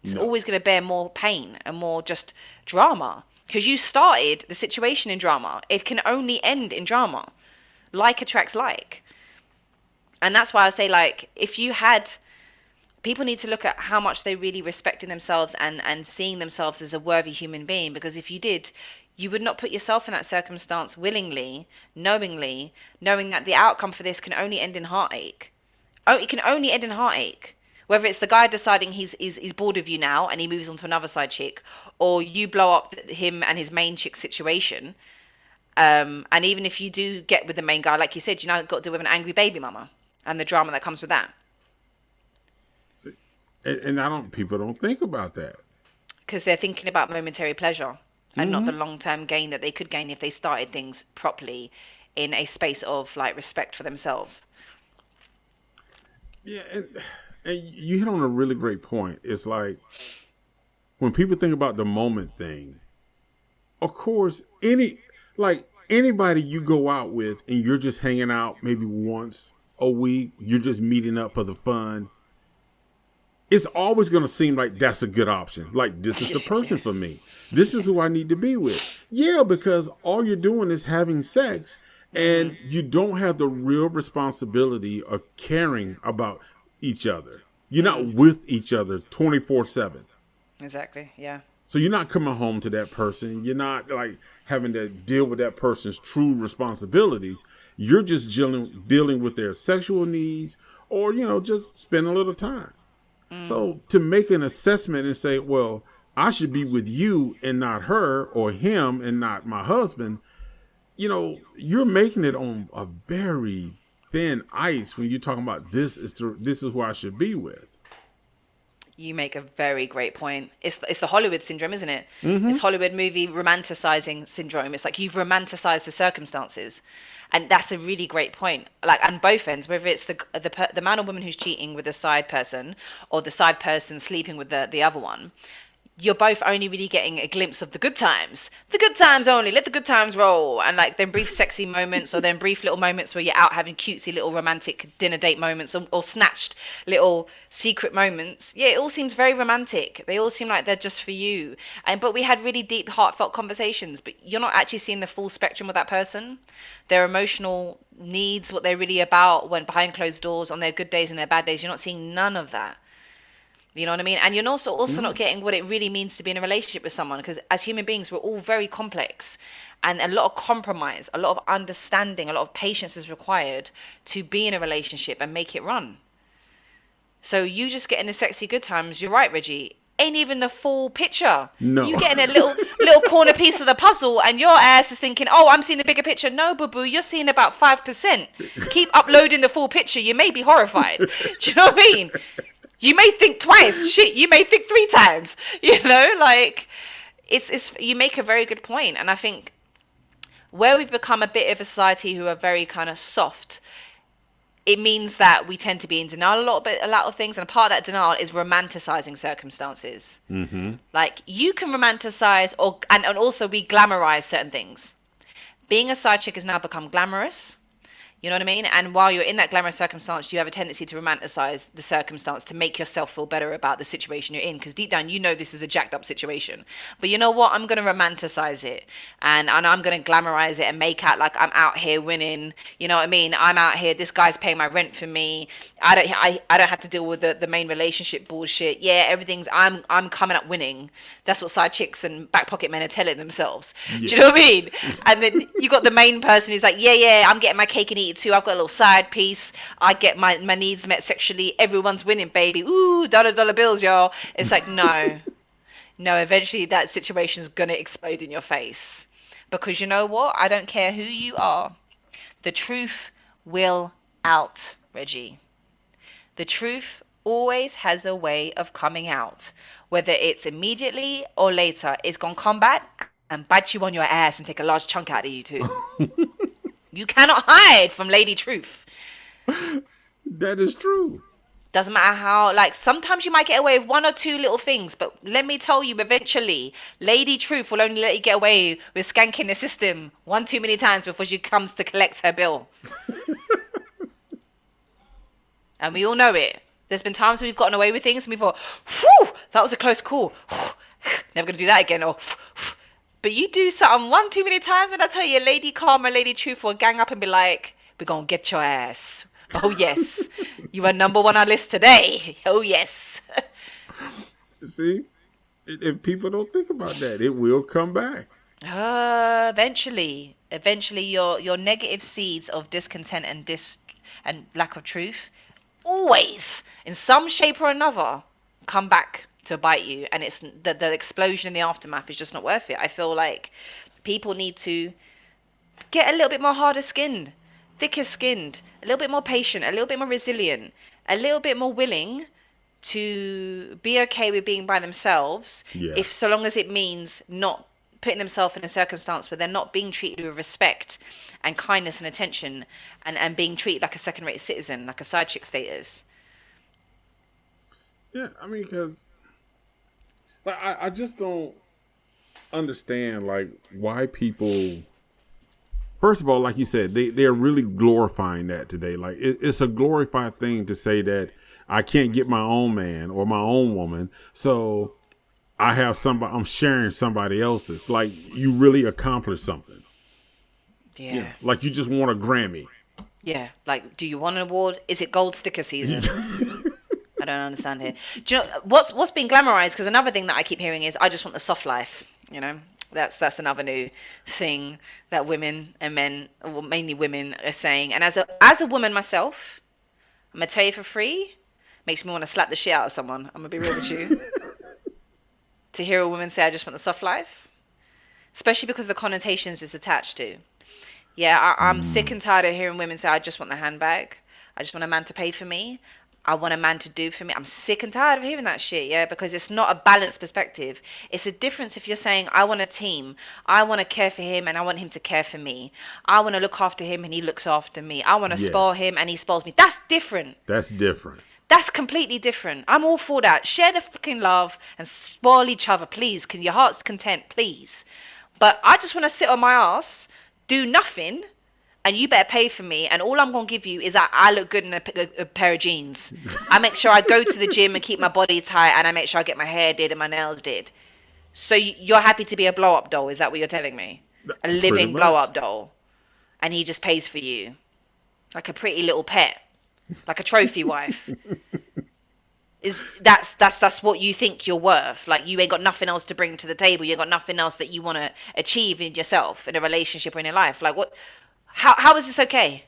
It's always going to bear more pain and more just drama. Because you started the situation in drama. It can only end in drama. Like attracts like. And that's why I say, like, if you had... People need to look at how much they really respect in themselves and seeing themselves as a worthy human being. Because if you did, you would not put yourself in that circumstance willingly, knowingly, knowing that the outcome for this can only end in heartache. Oh, it can only end in heartache. Whether it's the guy deciding he's bored of you now and he moves on to another side chick, or you blow up him and his main chick situation. And even if you do get with the main guy, like you said, you now got to deal with an angry baby mama and the drama that comes with that. And people don't think about that. Because they're thinking about momentary pleasure and not the long-term gain that they could gain if they started things properly in a space of like respect for themselves. Yeah, and you hit on a really great point. It's like when people think about the moment thing, of course, anybody you go out with and you're just hanging out maybe once a week, you're just meeting up for the fun. It's always going to seem like that's a good option. Like, this is the person for me. This is who I need to be with. Yeah, because all you're doing is having sex and you don't have the real responsibility of caring about each other. You're not with each other 24/7. Exactly. Yeah. So you're not coming home to that person. You're not like having to deal with that person's true responsibilities. You're just dealing with their sexual needs or, just spend a little time. So to make an assessment and say, well, I should be with you and not her, or him and not my husband, you're making it on a very thin ice when you're talking about this is who I should be with. You make a very great point. It's the Hollywood syndrome, isn't it? It's Hollywood movie romanticizing syndrome. It's like you've romanticized the circumstances, and that's a really great point. Like on both ends, whether it's the man or woman who's cheating with the side person, or the side person sleeping with the other one, you're both only really getting a glimpse of the good times only. Let the good times roll. And like then brief sexy moments, or then brief little moments where you're out having cutesy little romantic dinner date moments, or snatched little secret moments. Yeah, it all seems very romantic. They all seem like they're just for you. But we had really deep, heartfelt conversations, but you're not actually seeing the full spectrum of that person, their emotional needs, what they're really about when behind closed doors, on their good days and their bad days. You're not seeing none of that. You know what I mean? And you're also not getting what it really means to be in a relationship with someone, because as human beings, we're all very complex, and a lot of compromise, a lot of understanding, a lot of patience is required to be in a relationship and make it run. So you just getting the sexy good times, you're right, Reggie, ain't even the full picture. No. You getting a little corner piece of the puzzle, and your ass is thinking, oh, I'm seeing the bigger picture. No, boo-boo, you're seeing about 5%. Keep uploading the full picture. You may be horrified. Do you know what I mean? You may think twice. Shit, you may think 3 times. Like it's. You make a very good point, and I think where we've become a bit of a society who are very kind of soft, it means that we tend to be in denial a lot of things, and a part of that denial is romanticizing circumstances. Like you can romanticize and also we glamorize certain things. Being a side chick has now become glamorous. You know what I mean? And while you're in that glamorous circumstance, you have a tendency to romanticize the circumstance to make yourself feel better about the situation you're in. Because deep down, this is a jacked up situation. But you know what? I'm going to romanticize it. And I'm going to glamorize it and make out like I'm out here winning. You know what I mean? I'm out here. This guy's paying my rent for me. I don't have to deal with the main relationship bullshit. Yeah, I'm coming up winning. That's what side chicks and back pocket men are telling themselves. Yeah. Do you know what I mean? And then you got the main person who's like, yeah, I'm getting my cake and eat it too. I've got a little side piece. I get my needs met sexually. Everyone's winning, baby. Ooh, dollar bills, y'all. It's like, no. Eventually that situation's gonna explode in your face. Because you know what? I don't care who you are. The truth will out, Reggie. The truth always has a way of coming out. Whether it's immediately or later, it's gonna come back and bite you on your ass and take a large chunk out of you too. You cannot hide from Lady Truth. That is true. Doesn't matter how, sometimes you might get away with 1 or 2 little things, but let me tell you, eventually, Lady Truth will only let you get away with skanking the system 1 too many times before she comes to collect her bill. And we all know it. There's been times we've gotten away with things and we thought, whew, that was a close call. Never going to do that again. Or, but you do something 1 too many times, and I tell you, Lady Karma, Lady Truth will gang up and be like, we're going to get your ass. Oh, yes. You are number 1 on our list today. Oh, yes. See? If people don't think about that, it will come back. Eventually, your negative seeds of discontent and lack of truth always, in some shape or another, come back to bite you, and it's the explosion in the aftermath is just not worth it. I feel like people need to get a little bit more harder skinned, thicker skinned, a little bit more patient, a little bit more resilient, a little bit more willing to be okay with being by themselves, if so long as it means not putting themselves in a circumstance where they're not being treated with respect and kindness and attention, and being treated like a second-rate citizen, like a side chick status. Yeah, I mean, because I just don't understand why people. First of all, like you said, they're really glorifying that today. Like it's a glorified thing to say that I can't get my own man or my own woman, so I have somebody. I'm sharing somebody else's. Like you really accomplished something. Yeah. Like you just won a Grammy. Yeah. Like, do you want an award? Is it gold sticker season? I don't understand here. Do you know what's being glamorized? Because another thing that I keep hearing is, I just want the soft life. You know, that's another new thing that women and men, well, mainly women, are saying. And as a woman myself, I'm gonna tell you for free, Makes me want to slap the shit out of someone. I'm going to be real with you. To hear a woman say, I just want the soft life. Especially because the connotations it's attached to. Yeah, I'm sick and tired of hearing women say, I just want the handbag. I just want a man to pay for me. I want a man to do for me. I'm sick and tired of hearing that shit, yeah, because it's not a balanced perspective. It's a difference if you're saying, I want a team. I want to care for him and I want him to care for me. I want to look after him and he looks after me. I want to spoil him and he spoils me. That's different. That's different. That's completely different. I'm all for that. Share the fucking love and spoil each other, please. Can your heart's content, please. But I just want to sit on my ass, do nothing, and you better pay for me, and all I'm going to give you is that I look good in a pair of jeans. I make sure I go to the gym and keep my body tight, and I make sure I get my hair did and my nails did. So you're happy to be a blow-up doll, is that what you're telling me? A living blow-up doll. And he just pays for you. Like a pretty little pet. Like a trophy wife. That's what you think you're worth. Like, you ain't got nothing else to bring to the table. You ain't got nothing else that you want to achieve in yourself, in a relationship or in your life. Like, what... How is this okay?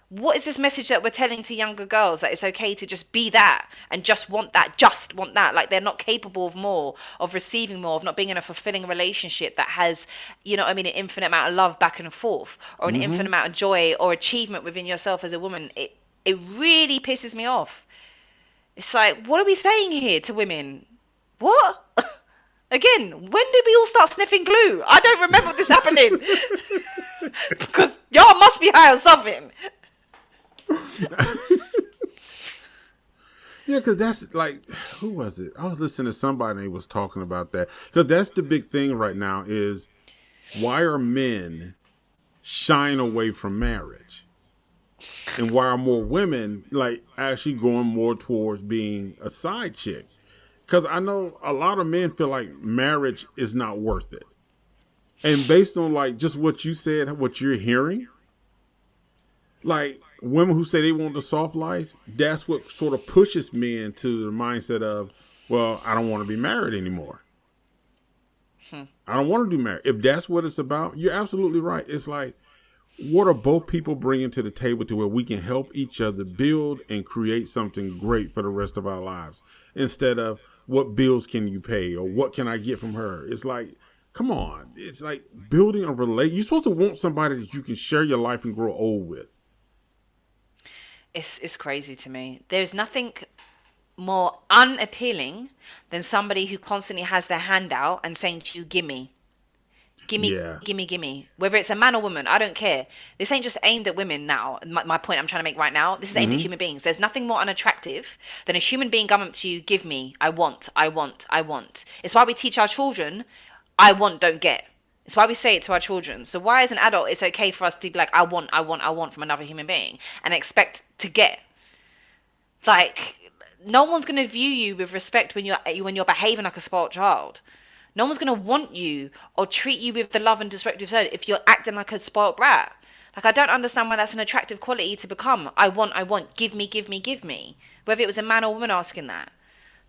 What is this message that we're telling to younger girls, that it's okay to just be that and just want that, like they're not capable of more, of receiving more, of not being in a fulfilling relationship that has, you know what I mean, an infinite amount of love back and forth, or an infinite amount of joy or achievement within yourself as a woman. It really pisses me off. It's like, what are we saying here to women? What? Again, when did we all start sniffing glue? I don't remember this happening. Because y'all must be high on something. Yeah, because that's like, who was it? I was listening to somebody and they was talking about that. Because that's the big thing right now is, why are men shying away from marriage? And why are more women like actually going more towards being a side chick? Because I know a lot of men feel like marriage is not worth it. And based on like just what you said, what you're hearing, like women who say they want the soft life, that's what sort of pushes men to the mindset of, well, I don't want to be married anymore. I don't want to do marriage. If that's what it's about, you're absolutely right. It's like, what are both people bringing to the table to where we can help each other build and create something great for the rest of our lives, instead of what bills can you pay or what can I get from her? It's like, come on. It's like building a relate. You're supposed to want somebody that you can share your life and grow old with. It's crazy to me. There's nothing more unappealing than somebody who constantly has their hand out and saying to you, gimme. Gimme. Whether it's a man or woman, I don't care. This ain't just aimed at women now. My point I'm trying to make right now, this is aimed at human beings. There's nothing more unattractive than a human being coming up to you, give me, I want. It's why we teach our children, I want, don't get. It's why we say it to our children. So why as an adult it's okay for us to be like, I want from another human being and expect to get? Like, no one's going to view you with respect when you're behaving like a spoiled child. No one's going to want you or treat you with the love and respect you've said if you're acting like a spoiled brat. Like, I don't understand why that's an attractive quality to become. I want, give me. Whether it was a man or woman asking that.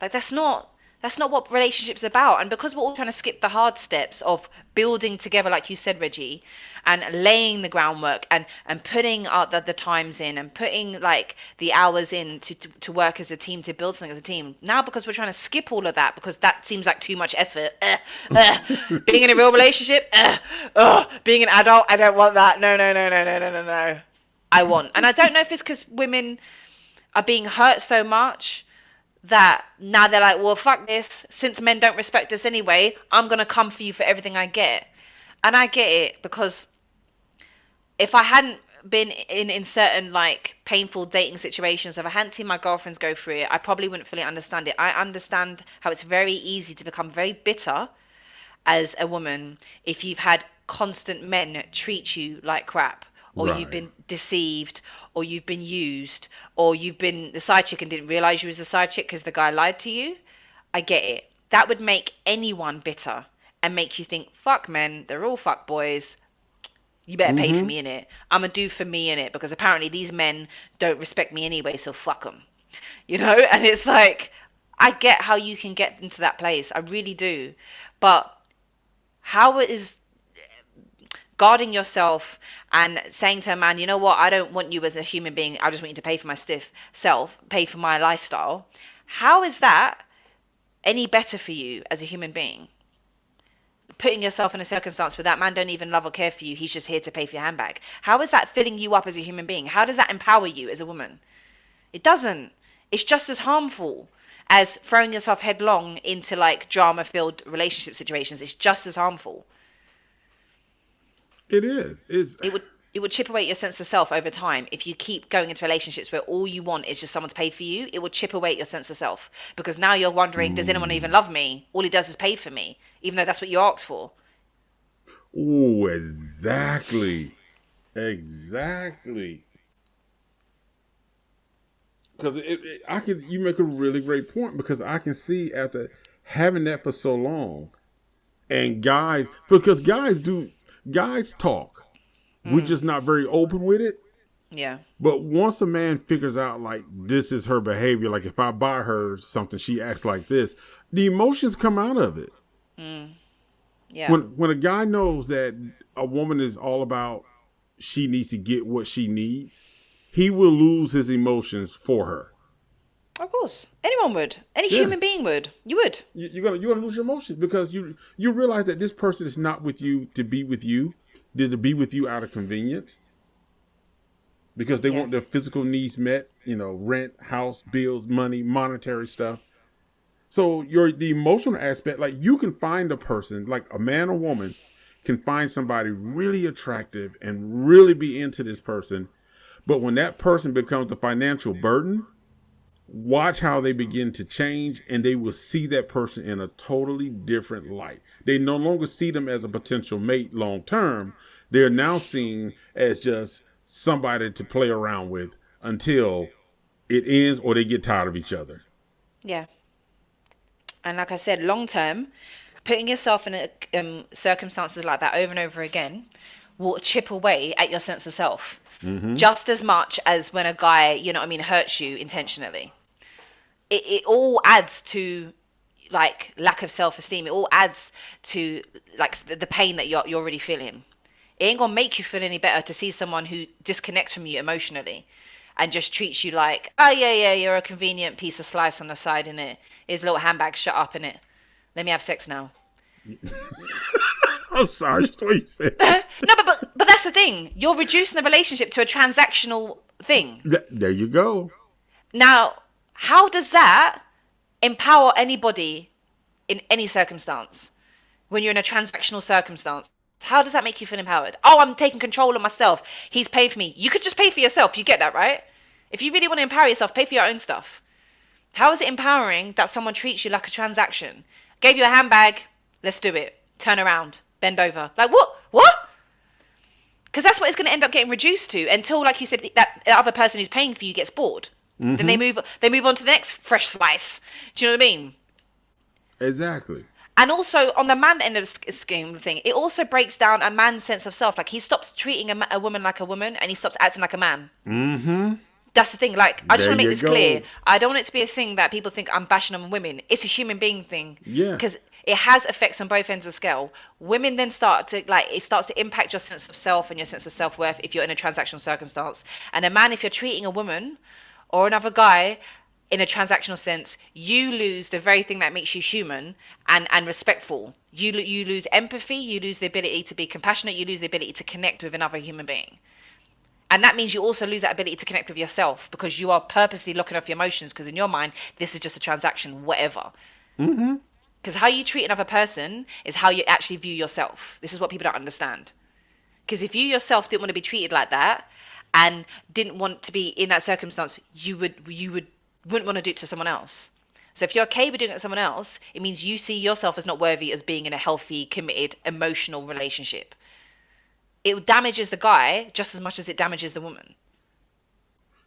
Like, that's not what relationships are about. And because we're all trying to skip the hard steps of building together, like you said, Reggie, and laying the groundwork and putting the times in and putting like the hours in to work as a team, to build something as a team. Now, because we're trying to skip all of that because that seems like too much effort. Being in a real relationship, being an adult, I don't want that. No. I want. And I don't know if it's because women are being hurt so much that now they're like, well, fuck this. Since men don't respect us anyway, I'm going to come for you for everything I get. And I get it, because if I hadn't been in certain like painful dating situations, if I hadn't seen my girlfriends go through it, I probably wouldn't fully understand it. I understand how it's very easy to become very bitter as a woman if you've had constant men treat you like crap, or Right. you've been deceived, or you've been used, or you've been the side chick and didn't realize you was the side chick because the guy lied to you. I get it. That would make anyone bitter and make you think, fuck men, they're all fuck boys. You better pay for me in it. I'm a do for me in it, because apparently these men don't respect me anyway, so fuck them. You know? And it's like, I get how you can get into that place. I really do. But how is guarding yourself and saying to a man, you know what, I don't want you as a human being. I just want you to pay for my stiff self, pay for my lifestyle. How is that any better for you as a human being? Putting yourself in a circumstance where that man don't even love or care for you. He's just here to pay for your handbag. How is that filling you up as a human being? How does that empower you as a woman? It doesn't. It's just as harmful as throwing yourself headlong into like drama-filled relationship situations. It's just as harmful. It is. It would chip away at your sense of self over time. If you keep going into relationships where all you want is just someone to pay for you, it would chip away at your sense of self. Because now you're wondering, does anyone even love me? All he does is pay for me, even though that's what you asked for. Oh, exactly. Exactly. Because you make a really great point, because I can see after having that for so long, and guys talk. We're just not very open with it. Yeah. But once a man figures out, like, this is her behavior, like if I buy her something, she acts like this, the emotions come out of it. Yeah. When a guy knows that a woman is all about, she needs to get what she needs, he will lose his emotions for her. Of course. Anyone would. Any human being would. You would. You're gonna lose your emotions, because you realize that this person is not with you to be with you. They're to be with you out of convenience, because they want their physical needs met, rent, house, bills, money, monetary stuff. So the emotional aspect, like, you can find a person, like a man or woman can find somebody really attractive and really be into this person. But when that person becomes a financial burden, watch how they begin to change, and they will see that person in a totally different light. They no longer see them as a potential mate long term. They're now seen as just somebody to play around with until it ends or they get tired of each other. Yeah. And like I said, long term, putting yourself in circumstances like that over and over again will chip away at your sense of self. Just as much as when a guy, hurts you intentionally. It all adds to, like, lack of self-esteem. It all adds to, like, the pain that you're already feeling. It ain't gonna make you feel any better to see someone who disconnects from you emotionally and just treats you like, oh yeah, you're a convenient piece of slice on the side, innit? Here's a little handbag, shut up, innit? Let me have sex now. I'm sorry, that's what you said. No, but that's the thing. You're reducing the relationship to a transactional thing. There you go. Now, how does that empower anybody in any circumstance? When you're in a transactional circumstance, how does that make you feel empowered? Oh, I'm taking control of myself. He's paying for me. You could just pay for yourself. You get that, right? If you really want to empower yourself, pay for your own stuff. How is it empowering that someone treats you like a transaction? Gave you a handbag, let's do it. Turn around, bend over. Like, what? Because that's what it's going to end up getting reduced to until, like you said, that other person who's paying for you gets bored. Then they move on to the next fresh slice. Do you know what I mean? Exactly. And also, on the man end of the scheme thing, it also breaks down a man's sense of self. Like, he stops treating a woman like a woman, and he stops acting like a man. That's the thing. Like, I just want to make this clear. I don't want it to be a thing that people think I'm bashing on women. It's a human being thing. Yeah. Because it has effects on both ends of the scale. Women then it starts to impact your sense of self and your sense of self-worth if you're in a transactional circumstance. And a man, if you're treating a woman or another guy in a transactional sense, you lose the very thing that makes you human and respectful. You lose empathy, you lose the ability to be compassionate, you lose the ability to connect with another human being. And that means you also lose that ability to connect with yourself, because you are purposely locking off your emotions, because in your mind, this is just a transaction, whatever. Because how you treat another person is how you actually view yourself. This is what people don't understand. Because if you yourself didn't want to be treated like that, and didn't want to be in that circumstance, you wouldn't want to do it to someone else. So if you're okay with doing it to someone else, it means you see yourself as not worthy as being in a healthy, committed, emotional relationship. It damages the guy just as much as it damages the woman.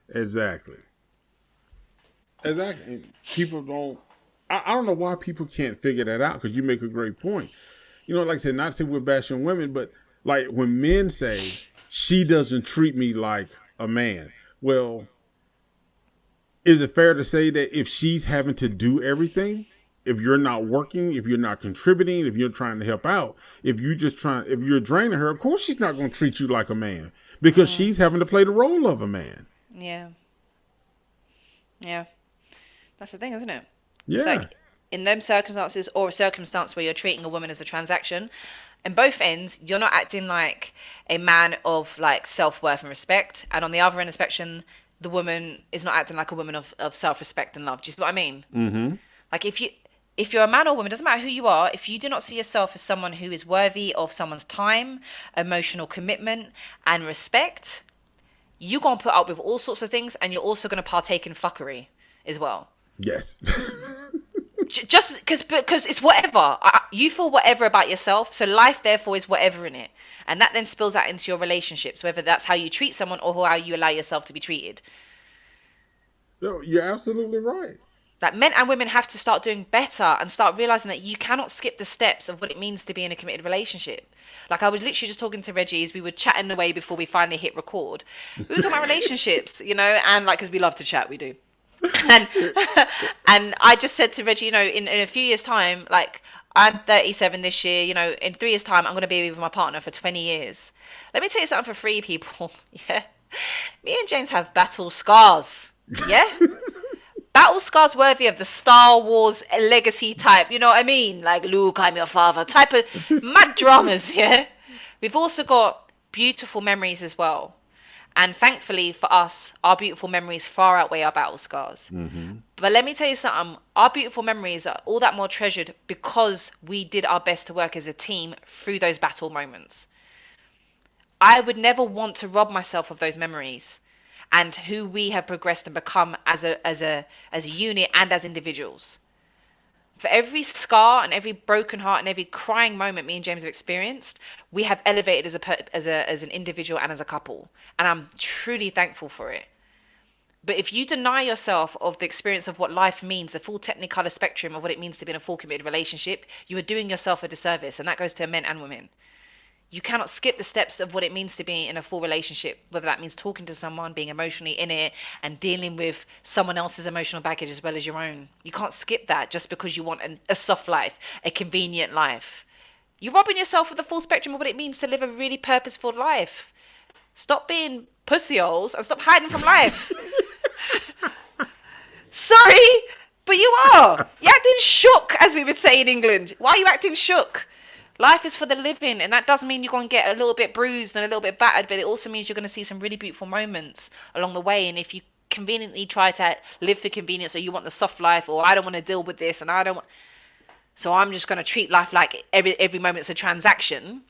Exactly. People don't. I don't know why people can't figure that out, because you make a great point. Like I said, not to say we're bashing women, but like when men say, she doesn't treat me like a man. Well, is it fair to say that if she's having to do everything, if you're not working, if you're not contributing, if you're trying to help out, if you're draining her, of course she's not going to treat you like a man because she's having to play the role of a man. Yeah. Yeah. That's the thing, isn't it? Yeah. It's like in them circumstances or a circumstance where you're treating a woman as a transaction, in both ends, you're not acting like a man of like self-worth and respect. And on the other end of the spectrum, the woman is not acting like a woman of self-respect and love. Do you see what I mean? Mm-hmm. Like if you're a man or woman, doesn't matter who you are, if you do not see yourself as someone who is worthy of someone's time, emotional commitment, and respect, you're going to put up with all sorts of things, and you're also going to partake in fuckery as well. Yes. Just because it's whatever. You feel whatever about yourself, so life therefore is whatever in it. And that then spills out into your relationships, whether that's how you treat someone or how you allow yourself to be treated. No, you're absolutely right. Like men and women have to start doing better and start realizing that you cannot skip the steps of what it means to be in a committed relationship. Like I was literally just talking to Reggie as we were chatting away before we finally hit record. We were talking about relationships, you know, and like, because we love to chat, we do. And I just said to Reggie, you know, in a few years' time, like I'm 37 this year, you know, in 3 years' time, I'm going to be with my partner for 20 years. Let me tell you something for free, people. Yeah. Me and James have battle scars. Yeah. Battle scars worthy of the Star Wars legacy type, you know what I mean? Like, Luke, I'm your father type of mad dramas, yeah? We've also got beautiful memories as well. And thankfully for us, our beautiful memories far outweigh our battle scars. Mm-hmm. But let me tell you something, our beautiful memories are all that more treasured because we did our best to work as a team through those battle moments. I would never want to rob myself of those memories and who we have progressed and become as a unit and as individuals. For every scar and every broken heart and every crying moment me and James have experienced, we have elevated as an individual and as a couple. And I'm truly thankful for it. But if you deny yourself of the experience of what life means, the full technicolor spectrum of what it means to be in a full committed relationship, you are doing yourself a disservice. And that goes to men and women. You cannot skip the steps of what it means to be in a full relationship, whether that means talking to someone, being emotionally in it, and dealing with someone else's emotional baggage as well as your own. You can't skip that just because you want a soft life, a convenient life. You're robbing yourself of the full spectrum of what it means to live a really purposeful life. Stop being pussyholes and stop hiding from life. Sorry, but you are. You're acting shook, as we would say in England. Why are you acting shook? Life is for the living, and that doesn't mean you're going to get a little bit bruised and a little bit battered, but it also means you're going to see some really beautiful moments along the way. And if you conveniently try to live for convenience, or you want the soft life, or I don't want to deal with this, and I don't want, so I'm just going to treat life like every moment's a transaction.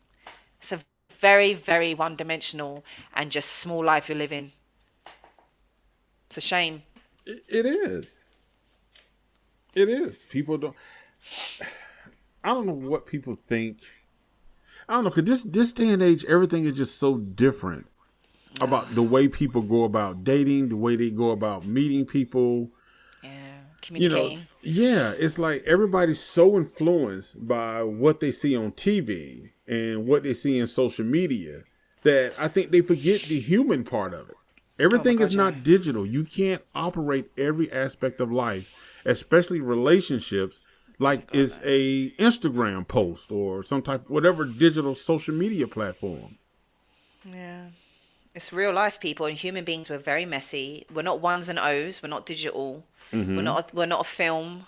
It's a very, very one-dimensional and just small life you're living. It's a shame. It is. It is. People don't. I don't know what people think. I don't know, because this day and age, everything is just so different about the way people go about dating, the way they go about meeting people. Yeah, communicating. You know, yeah, it's like everybody's so influenced by what they see on TV and what they see in social media that I think they forget the human part of it. Everything is not digital. You can't operate every aspect of life, especially relationships, like it's a Instagram post or some type, whatever digital social media platform. Yeah. It's real life, people, and human beings. We're very messy. We're not ones and O's. We're not digital. Mm-hmm. We're not a film.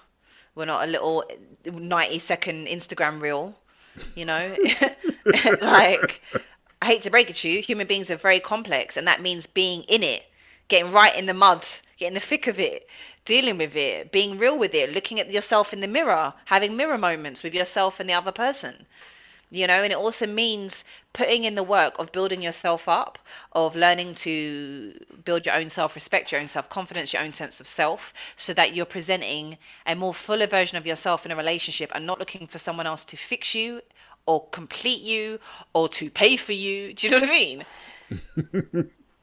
We're not a little 90-second Instagram reel, you know? Like, I hate to break it to you, human beings are very complex, and that means being in it, getting right in the mud, getting the thick of it, dealing with it, being real with it, looking at yourself in the mirror, having mirror moments with yourself and the other person, you know. And it also means putting in the work of building yourself up, of learning to build your own self-respect, your own self-confidence, your own sense of self, so that you're presenting a more fuller version of yourself in a relationship and not looking for someone else to fix you or complete you or to pay for you. Do you know what I mean?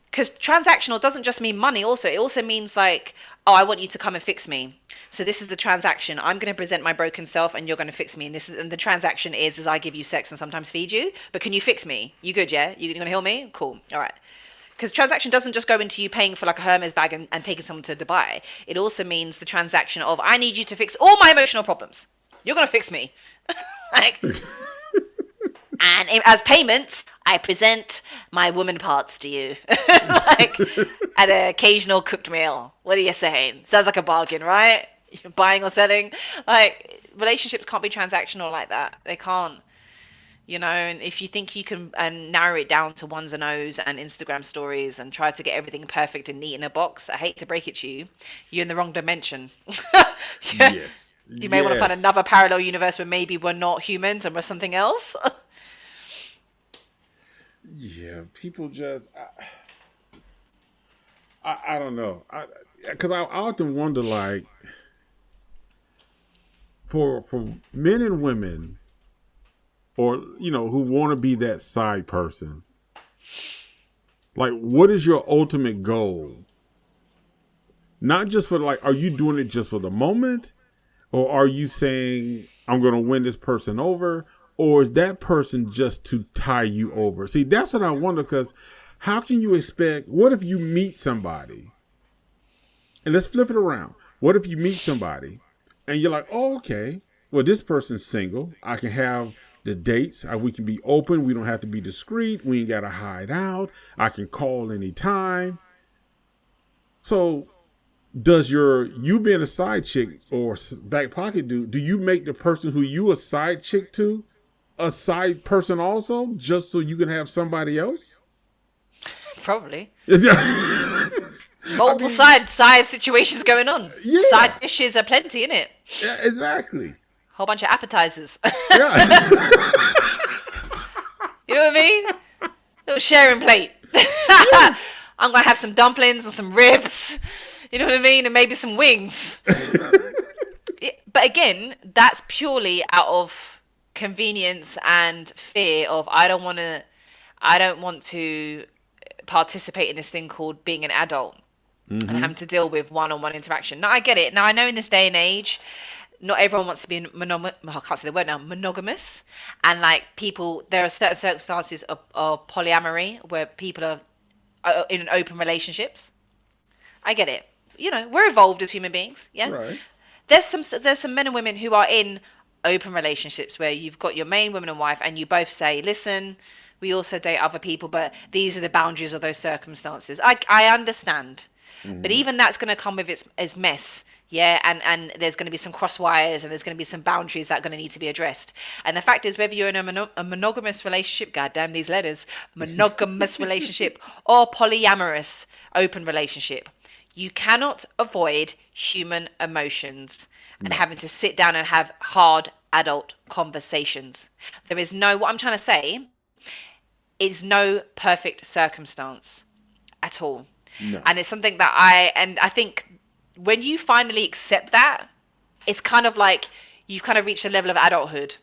Because transactional doesn't just mean money also. It also means like, oh, I want you to come and fix me. So this is the transaction. I'm going to present my broken self and you're going to fix me. And the transaction is I give you sex and sometimes feed you. But can you fix me? You good, yeah? You going to heal me? Cool. All right. Because transaction doesn't just go into you paying for like a Hermes bag and taking someone to Dubai. It also means the transaction of, I need you to fix all my emotional problems. You're going to fix me. Like, and as payment, I present my woman parts to you. Like, at an occasional cooked meal. What are you saying? Sounds like a bargain, right? You're buying or selling. Like, relationships can't be transactional like that. They can't. You know, and if you think you can narrow it down to ones and O's and Instagram stories and try to get everything perfect and neat in a box, I hate to break it to you, you're in the wrong dimension. Yes. You may want to find another parallel universe where maybe we're not humans and we're something else. Yeah, people just, I don't know. Because I often wonder, like, for men and women, or, you know, who want to be that side person, like, what is your ultimate goal? Not just for, like, are you doing it just for the moment? Or are you saying, I'm going to win this person over? Or is that person just to tie you over? See, that's what I wonder, because how can you expect, what if you meet somebody? And let's flip it around. What if you meet somebody and you're like, oh, okay, well, this person's single. I can have the dates. We can be open. We don't have to be discreet. We ain't got to hide out. I can call anytime. So does you being a side chick or back pocket dude, do you make the person who you a side chick to a side person also, just so you can have somebody else? Probably. Multiple side situations going on. Yeah. Side dishes are plenty, innit? Yeah, exactly. Whole bunch of appetizers. Yeah. You know what I mean? Little sharing plate. I'm going to have some dumplings and some ribs. You know what I mean? And maybe some wings. But again, that's purely out of convenience and fear of, I don't want to participate in this thing called being an adult and having to deal with one-on-one interaction. Now, I get it. Now, I know in this day and age, not everyone wants to be I can't say the word now, monogamous. And like people, there are certain circumstances of polyamory where people are in open relationships. I get it. You know, we're evolved as human beings. Yeah. Right. There's some men and women who are in open relationships where you've got your main woman and wife and you both say, listen, we also date other people, but these are the boundaries of those circumstances. I understand. But even that's going to come with its mess. Yeah, and there's going to be some cross wires and there's going to be some boundaries that are going to need to be addressed. And the fact is, whether you're in a monogamous relationship, goddamn these letters, monogamous relationship or polyamorous open relationship, you cannot avoid human emotions and having to sit down and have hard adult conversations. There is what I'm trying to say is no perfect circumstance at all. No. And it's something that I think when you finally accept that, it's kind of like you've kind of reached a level of adulthood.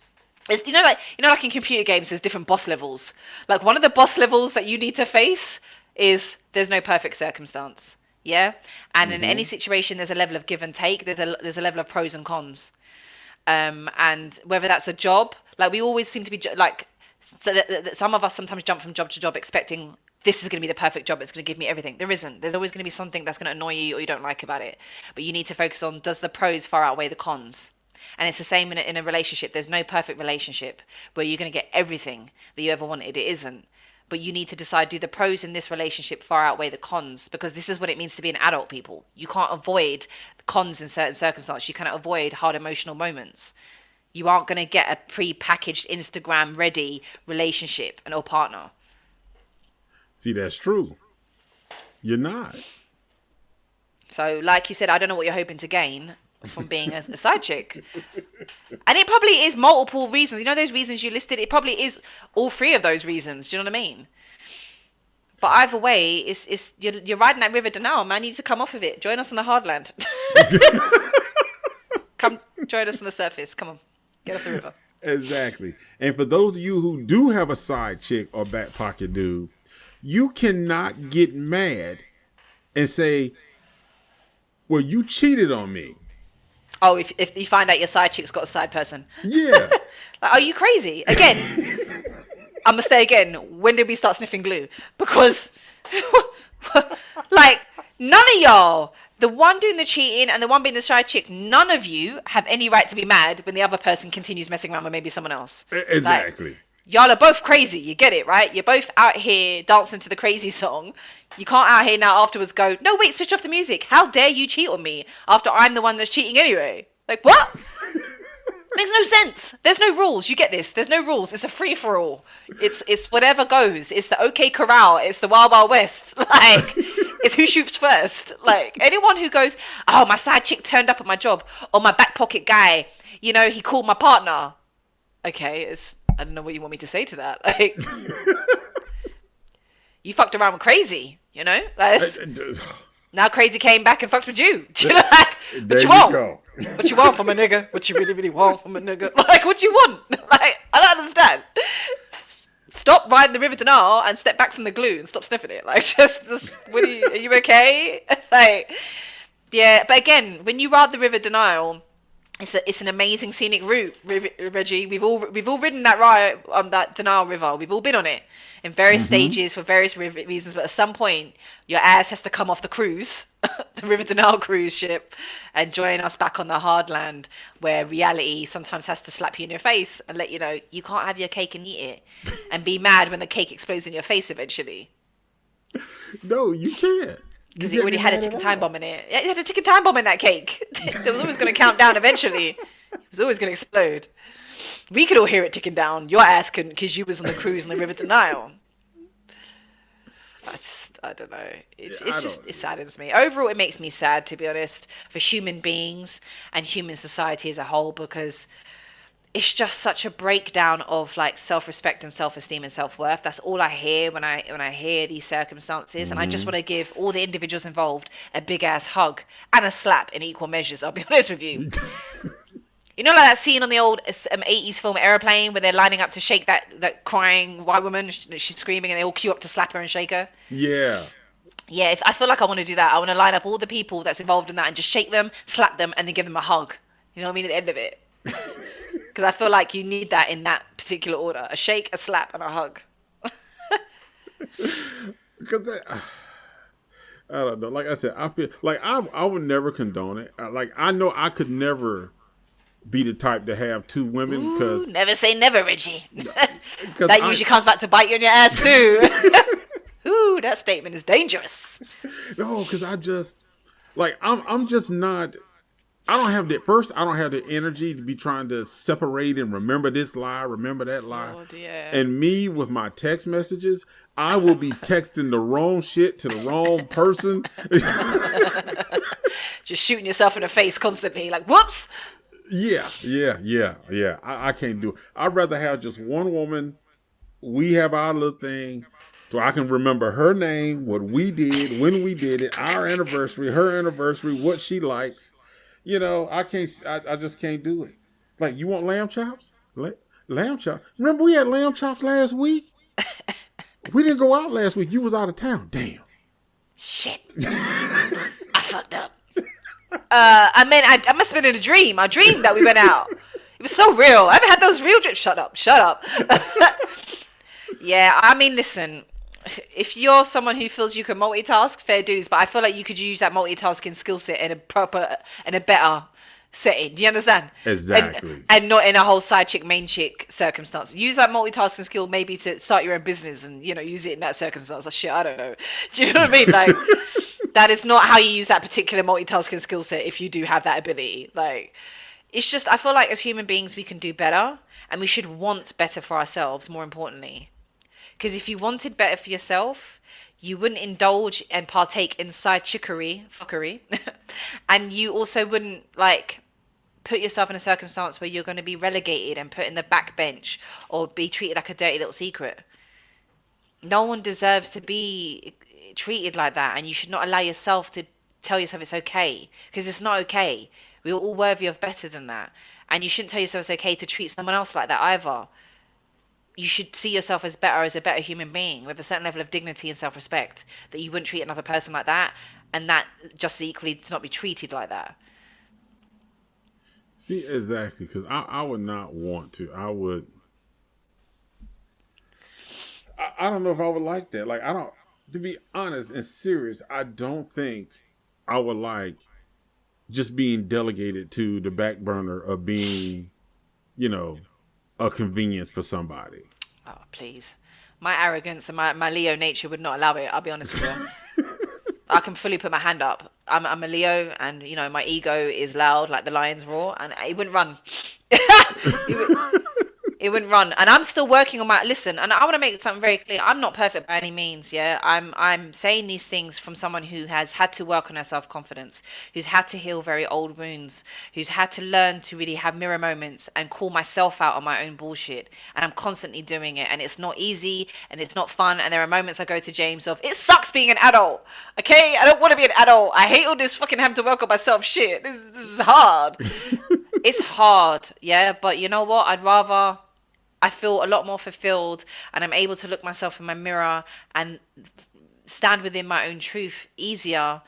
It's, like in computer games, there's different boss levels. Like one of the boss levels that you need to face is there's no perfect circumstance. Yeah. And in any situation, there's a level of give and take. There's a level of pros and cons. And whether that's a job, like we always seem to be like, so that some of us sometimes jump from job to job expecting this is going to be the perfect job. It's going to give me everything. There isn't. There's always going to be something that's going to annoy you or you don't like about it. But you need to focus on, does the pros far outweigh the cons? And it's the same in a relationship. There's no perfect relationship where you're going to get everything that you ever wanted. It isn't. But you need to decide, do the pros in this relationship far outweigh the cons? Because this is what it means to be an adult, people. You can't avoid cons in certain circumstances. You cannot avoid hard emotional moments. You aren't going to get a pre-packaged Instagram ready relationship or partner. See, that's true. You're not. So, like you said, I don't know what you're hoping to gain from being a side chick. And it probably is multiple reasons. You know those reasons you listed? It probably is all three of those reasons. Do you know what I mean? But either way, it's you're riding that river now, man. You need to come off of it. Join us on the hard land. Come join us on the surface. Come on. Get off the river. Exactly. And for those of you who do have a side chick or back pocket dude, you cannot get mad and say, well, you cheated on me. Oh, if you find out your side chick's got a side person. Yeah. Like, are you crazy? Again, I'm going to say again, when did we start sniffing glue? Because Like, none of y'all, the one doing the cheating and the one being the shy chick, none of you have any right to be mad when the other person continues messing around with maybe someone else. Exactly. Like, y'all are both crazy. You get it, right? You're both out here dancing to the crazy song. You can't out here now afterwards go, no, wait, switch off the music. How dare you cheat on me after I'm the one that's cheating anyway? Like, what? Makes no sense. There's no rules. You get this. There's no rules. It's a free for all. It's whatever goes. It's the OK Corral. It's the Wild Wild West. Like, it's who shoots first. Like, anyone who goes, oh, my side chick turned up at my job, or my back pocket guy, you know, he called my partner. Okay, I don't know what you want me to say to that. Like, you fucked around with crazy, you know? Like, now crazy came back and fucked with you. You know, like, what you want? Go. What you want from a nigga? What you really, really want from a nigga? Like, what you want? Like, I don't understand. Stop riding the river denial and step back from the glue and stop sniffing it. Like, just are you okay? Like, yeah. But again, when you ride the river denial, it's an amazing scenic route, Reggie. We've all ridden that ride on that denial river. We've all been on it in various stages for various reasons. But at some point, your ass has to come off the cruise, the river denial cruise ship, and join us back on the hard land, where reality sometimes has to slap you in your face and let you know you can't have your cake and eat it, and be mad when the cake explodes in your face eventually. No, you can't. Because it already had a ticking time bomb in it. It had a ticking time bomb in that cake. It was always going to count down eventually. It was always going to explode. We could all hear it ticking down. Your ass couldn't because you was on the cruise on the river denial. I don't know. It saddens me. Overall, it makes me sad, to be honest, for human beings and human society as a whole, because it's just such a breakdown of like self-respect and self-esteem and self-worth. That's all I hear when I hear these circumstances, and I just want to give all the individuals involved a big ass hug and a slap in equal measures. I'll be honest with you. You know, like that scene on the old 80s film Airplane where they're lining up to shake that crying white woman. She's screaming and they all queue up to slap her and shake her. Yeah. Yeah, I feel like I want to do that. I want to line up all the people that's involved in that and just shake them, slap them, and then give them a hug. You know what I mean? At the end of it. Because I feel like you need that in that particular order. A shake, a slap, and a hug. Because I don't know. Like I said, I feel like I would never condone it. Like, I know I could never be the type to have two women, because... Never say never, Reggie. That usually comes back to bite you in your ass, too. Ooh, that statement is dangerous. No, because I just... Like, I'm just not... I don't have the energy to be trying to separate and remember this lie, remember that lie. Oh, dear. And me, with my text messages, I will be texting the wrong shit to the wrong person. Just shooting yourself in the face constantly, like, whoops! Yeah. I can't do it. I'd rather have just one woman. We have our little thing, so I can remember her name, what we did, when we did it, our anniversary, her anniversary, what she likes. You know, I just can't do it. Like, you want lamb chops? Lamb chops? Remember we had lamb chops last week? We didn't go out last week. You was out of town. Damn. Shit. I fucked up. I must have been in a dream. I dreamed that we went out. It was so real. I haven't had those real dreams. Shut up. Yeah, I mean, listen. If you're someone who feels you can multitask, fair dues. But I feel like you could use that multitasking skill set in a better setting. Do you understand? Exactly. And not in a whole side chick, main chick circumstance. Use that multitasking skill maybe to start your own business and, you know, use it in that circumstance. Like, shit, I don't know. Do you know what I mean? Like, that is not how you use that particular multitasking skill set if you do have that ability. Like, it's just, I feel like as human beings we can do better, and we should want better for ourselves, more importantly. Because if you wanted better for yourself, you wouldn't indulge and partake in side fuckery, and you also wouldn't, like, put yourself in a circumstance where you're going to be relegated and put in the back bench or be treated like a dirty little secret. No one deserves to be treated like that, and you should not allow yourself to tell yourself it's okay, because it's not okay. We're all worthy of better than that, and you shouldn't tell yourself it's okay to treat someone else like that either. You should see yourself as a better human being with a certain level of dignity and self-respect, that you wouldn't treat another person like that, and that just equally to not be treated like that. See, exactly, because I would not want to. I don't know if I would like that. Like, I don't, to be honest and serious, I don't think I would like just being delegated to the back burner of being, you know, a convenience for somebody. Oh, please. My arrogance and my Leo nature would not allow it. I'll be honest with you. I can fully put my hand up. I'm a Leo, and you know my ego is loud like the lion's roar, and it wouldn't run. It wouldn't run, and I'm still working on my listen. And I want to make something very clear. I'm not perfect by any means. Yeah, I'm saying these things from someone who has had to work on her self confidence, who's had to heal very old wounds, who's had to learn to really have mirror moments and call myself out on my own bullshit. And I'm constantly doing it, and it's not easy, and it's not fun. And there are moments I go to James of it sucks being an adult. Okay, I don't want to be an adult. I hate all this fucking having to work on myself shit. This is hard. It's hard, yeah. But you know what? I feel a lot more fulfilled, and I'm able to look myself in my mirror and stand within my own truth easier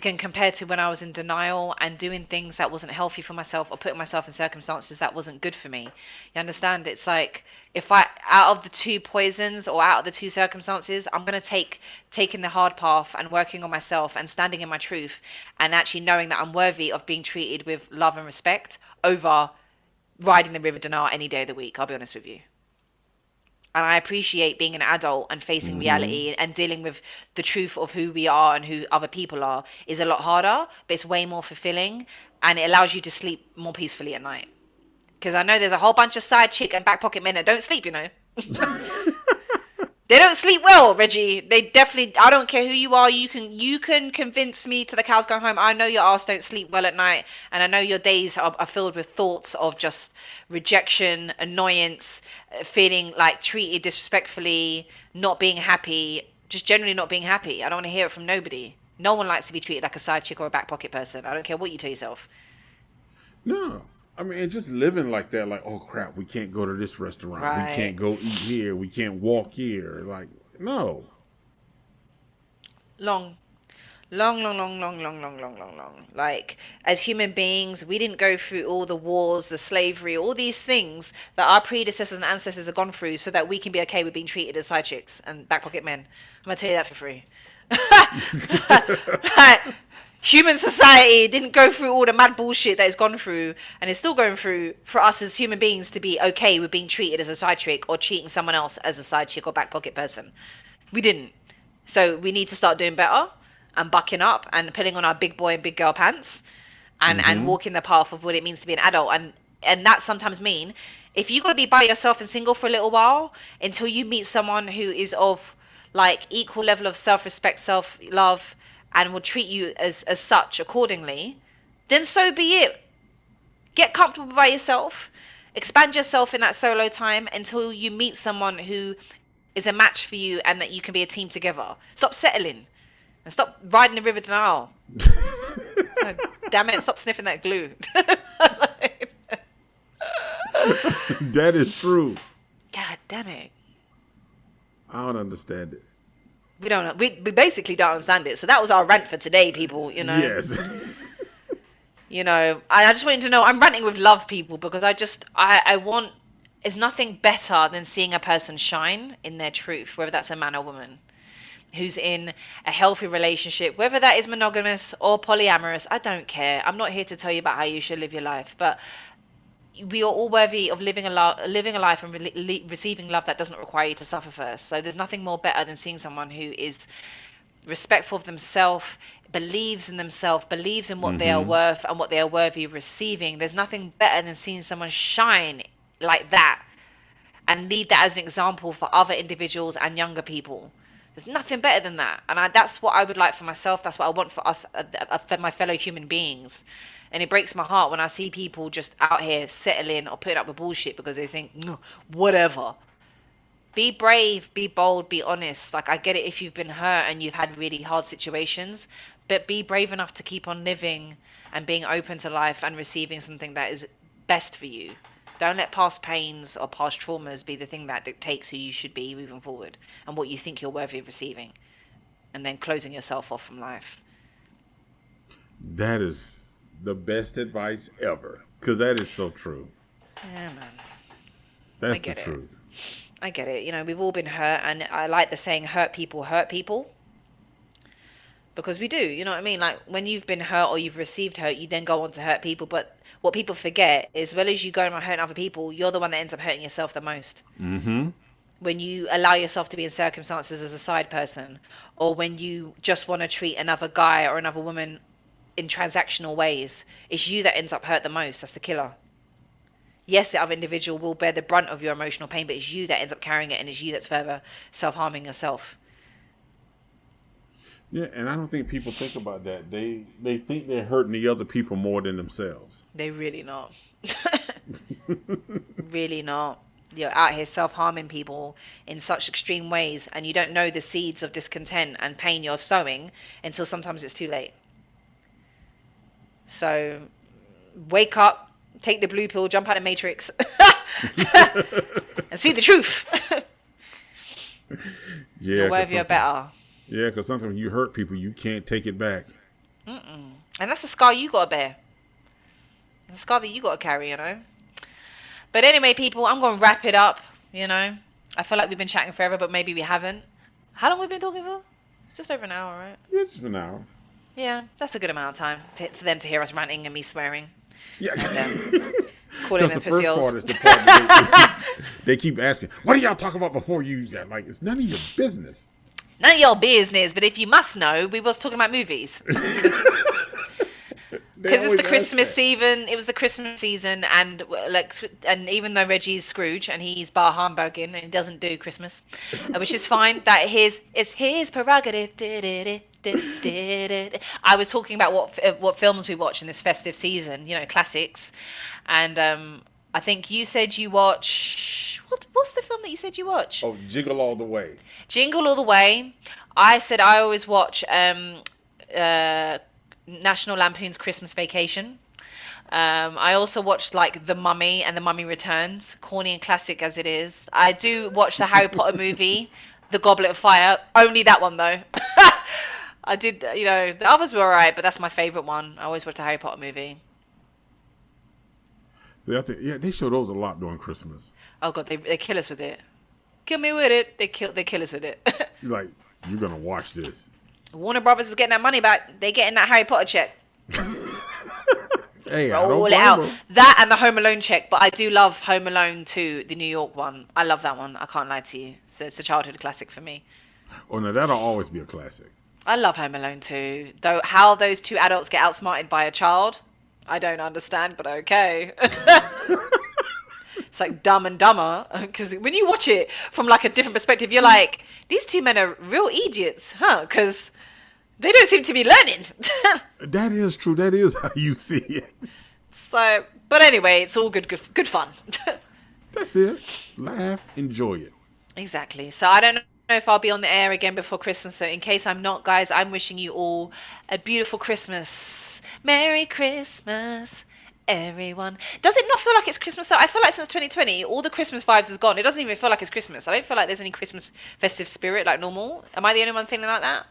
than compared to when I was in denial and doing things that wasn't healthy for myself or putting myself in circumstances that wasn't good for me. You understand? It's like if I, out of the two poisons or out of the two circumstances, I'm going to taking the hard path and working on myself and standing in my truth and actually knowing that I'm worthy of being treated with love and respect over riding the river denial any day of the week. I'll be honest with you. And I appreciate being an adult and facing reality and dealing with the truth of who we are and who other people are is a lot harder, but it's way more fulfilling, and it allows you to sleep more peacefully at night. Because I know there's a whole bunch of side chick and back pocket men that don't sleep, you know. They don't sleep well, Reggie. They definitely, I don't care who you are, you can convince me to the cows go home. I know your ass don't sleep well at night, and I know your days are filled with thoughts of just rejection, annoyance, feeling like treated disrespectfully, not being happy, just generally not being happy. I don't want to hear it from nobody. No one likes to be treated like a side chick or a back pocket person. I don't care what you tell yourself. No. I mean, and just living like that, like, oh crap, we can't go to this restaurant. Right. We can't go eat here. We can't walk here. Like, no. Long. Like, as human beings, we didn't go through all the wars, the slavery, all these things that our predecessors and ancestors have gone through so that we can be okay with being treated as side chicks and back pocket men. I'm going to tell you that for free. Human society didn't go through all the mad bullshit that it's gone through and is still going through for us as human beings to be okay with being treated as a side chick or treating someone else as a side chick or back pocket person. We didn't. So we need to start doing better and bucking up and putting on our big boy and big girl pants and walking the path of what it means to be an adult. And that sometimes mean if you got to be by yourself and single for a little while until you meet someone who is of like equal level of self-respect, self-love, and will treat you as such accordingly, then so be it. Get comfortable by yourself. Expand yourself in that solo time until you meet someone who is a match for you and that you can be a team together. Stop settling. And stop riding the river denial. Oh, damn it, stop sniffing that glue. That is true. God damn it. I don't understand it. We basically don't understand it. So that was our rant for today, people, you know. Yes. You know, I just want you to know I'm ranting with love, people, because I want, there's nothing better than seeing a person shine in their truth, whether that's a man or woman, who's in a healthy relationship, whether that is monogamous or polyamorous. I don't care. I'm not here to tell you about how you should live your life, but we are all worthy of living a life and receiving love that doesn't require you to suffer first. So there's nothing more better than seeing someone who is respectful of themselves, believes in themselves, believes in what they are worth and what they are worthy of receiving. There's nothing better than seeing someone shine like that and lead that as an example for other individuals and younger people. There's nothing better than that. And that's what I would like for myself. That's what I want for us, for my fellow human beings. And it breaks my heart when I see people just out here settling or putting up with bullshit because they think, no, whatever. Be brave, be bold, be honest. Like, I get it if you've been hurt and you've had really hard situations, but be brave enough to keep on living and being open to life and receiving something that is best for you. Don't let past pains or past traumas be the thing that dictates who you should be moving forward and what you think you're worthy of receiving, and then closing yourself off from life. That is the best advice ever, because that is so true. Yeah, man. That's the get it. truth. I get it. You know, we've all been hurt, and I like the saying, hurt people hurt people. Because we do, you know what I mean? Like, when you've been hurt or you've received hurt, you then go on to hurt people. But what people forget is, as well as you go around hurting other people, you're the one that ends up hurting yourself the most. Mm-hmm. When you allow yourself to be in circumstances as a side person, or when you just want to treat another guy or another woman in transactional ways, it's you that ends up hurt the most. That's the killer. Yes, the other individual will bear the brunt of your emotional pain, but it's you that ends up carrying it, and it's you that's further self-harming yourself. Yeah, and I don't think people think about that. They think they're hurting the other people more than themselves. They really not. Really not. You're out here self-harming people in such extreme ways, and you don't know the seeds of discontent and pain you're sowing until sometimes it's too late. So, wake up, take the blue pill, jump out of Matrix, and see the truth. Yeah, Your way of your better. Yeah, because sometimes you hurt people, you can't take it back. And that's the scar you gotta bear. The scar that you gotta carry, you know. But anyway, people, I'm gonna wrap it up. You know, I feel like we've been chatting forever, but maybe we haven't. How long have we been talking for? Just over an hour, right? Yeah, just an hour. Yeah, that's a good amount of time for them to hear us ranting and me swearing. Yeah. Calling Because them the first pussy part is the part that they keep asking, what do y'all talk about before you use that? Like, it's none of your business. None of your business, but if you must know, we was talking about movies. Because it's the Christmas season. It was the Christmas season, and even though Reggie's Scrooge and he's bar Hamburging and he doesn't do Christmas, which is fine. It's his prerogative. I was talking about what films we watch in this festive season. You know, classics, and I think you said you watch. What's the film that you said you watch? Oh, Jingle All the Way. Jingle All the Way. I said I always watch National Lampoon's Christmas Vacation. I also watched like The Mummy and The Mummy Returns, corny and classic as it is. I do watch the Harry Potter movie, The Goblet of Fire. Only that one though. I did, you know, the others were alright, but that's my favourite one. I always watch the Harry Potter movie. See, I think, yeah, they show those a lot during Christmas. Oh god, they kill us with it. Kill me with it. They kill us with it. Like, you're gonna watch this. Warner Brothers is getting that money back. They getting that Harry Potter check. Hey, roll it out. That and the Home Alone check. But I do love Home Alone 2, the New York one. I love that one. I can't lie to you. So it's a childhood classic for me. Oh no, that'll always be a classic. I love Home Alone 2. Though how those two adults get outsmarted by a child, I don't understand, but okay. It's like Dumb and Dumber, because when you watch it from like a different perspective, you're like, these two men are real idiots, huh? Because they don't seem to be learning. That is true. That is how you see it. So, but anyway, it's all good fun. That's it. Laugh, enjoy it. Exactly. So I don't know if I'll be on the air again before Christmas. So in case I'm not, guys, I'm wishing you all a beautiful Christmas. Merry Christmas, everyone. Does it not feel like it's Christmas though? I feel like since 2020, all the Christmas vibes has gone. It doesn't even feel like it's Christmas. I don't feel like there's any Christmas festive spirit like normal. Am I the only one feeling like that?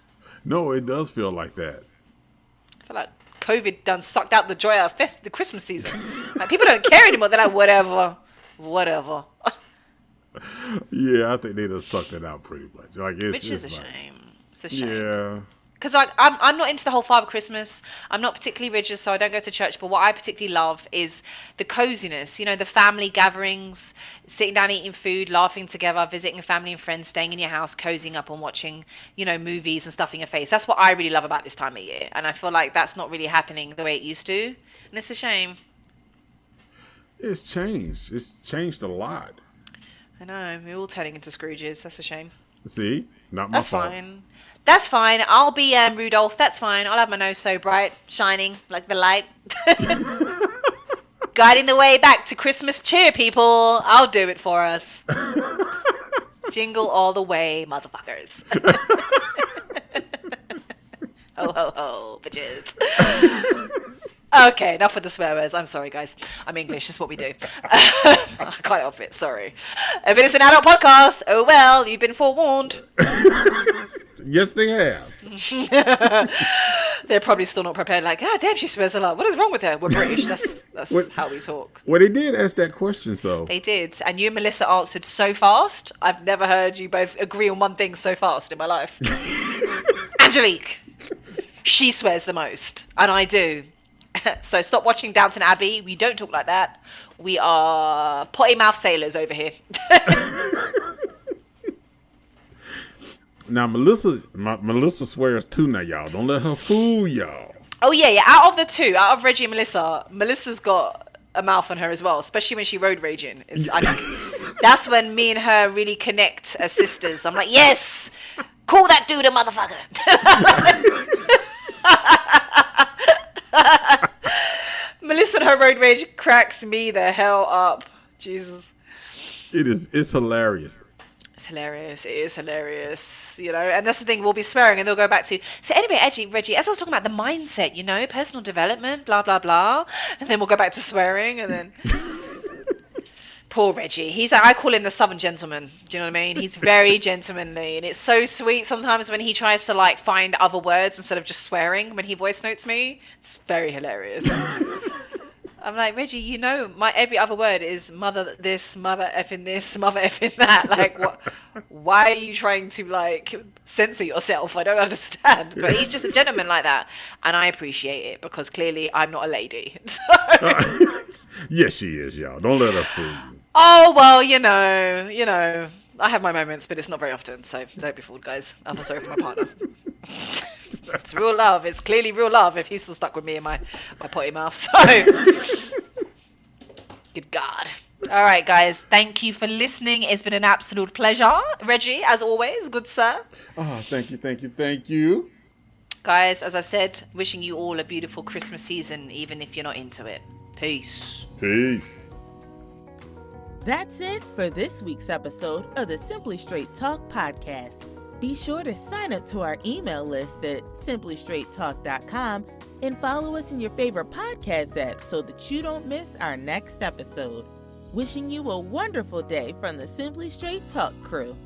No, it does feel like that. I feel like COVID done sucked out the joy of the Christmas season. Like people don't care anymore. They're like, whatever. Yeah, I think they just sucked it out pretty much. Like Which is a shame. It's a shame. Yeah. Because like I'm not into the whole Father Christmas. I'm not particularly religious, so I don't go to church. But what I particularly love is the coziness. You know, the family gatherings, sitting down eating food, laughing together, visiting family and friends, staying in your house, cozying up and watching, you know, movies and stuff in your face. That's what I really love about this time of year. And I feel like that's not really happening the way it used to. And it's a shame. It's changed. It's changed a lot. I know. We're all turning into Scrooges. That's a shame. See? Not my fault. That's fine. That's fine. I'll be Rudolph. That's fine. I'll have my nose so bright, shining like the light. Guiding the way back to Christmas cheer, people. I'll do it for us. Jingle all the way, motherfuckers. Ho, ho, ho, bitches. Okay, enough with the swear words. I'm sorry, guys. I'm English. That's what we do. I can't help it. Sorry. If it is an adult podcast, oh well, you've been forewarned. Yes, they have. They're probably still not prepared. Like, ah, damn, she swears a lot. What is wrong with her? We're British. That's how we talk. Well, they did ask that question, so. They did. And you and Melissa answered so fast. I've never heard you both agree on one thing so fast in my life. Angelique. She swears the most. And I do. So stop watching Downton Abbey. We don't talk like that. We are potty mouth sailors over here. Now, Melissa swears too now, y'all. Don't let her fool y'all. Oh, yeah. Out of the two, out of Reggie and Melissa, Melissa's got a mouth on her as well, especially when she road raging. That's when me and her really connect as sisters. I'm like, yes, call that dude a motherfucker. Melissa and her road rage cracks me the hell up. Jesus. It's hilarious. It's hilarious. It is hilarious. You know, and that's the thing, we'll be swearing and they'll go back to, so anyway, Reggie, as I was talking about the mindset, you know, personal development, blah, blah, blah. And then we'll go back to swearing and then... Poor Reggie. He's, I call him the Southern gentleman. Do you know what I mean? He's very gentlemanly, and it's so sweet sometimes when he tries to like find other words instead of just swearing when he voice notes me. It's very hilarious. I'm like, Reggie, you know, my every other word is mother this, mother effing this, mother effing that. Like, what? Why are you trying to like censor yourself? I don't understand. But he's just a gentleman like that, and I appreciate it because clearly I'm not a lady. So... Yes, she is, y'all. Don't let her fool you. Oh, well, you know, I have my moments, but it's not very often, so don't be fooled, guys. I'm sorry for my partner. It's real love. It's clearly real love if he's still stuck with me in my potty mouth, so... Good God. All right, guys, thank you for listening. It's been an absolute pleasure. Reggie, as always, good sir. Oh, thank you. Guys, as I said, wishing you all a beautiful Christmas season, even if you're not into it. Peace. That's it for this week's episode of the Simply Straight Talk podcast. Be sure to sign up to our email list at simplystraighttalk.com and follow us in your favorite podcast app so that you don't miss our next episode. Wishing you a wonderful day from the Simply Straight Talk crew.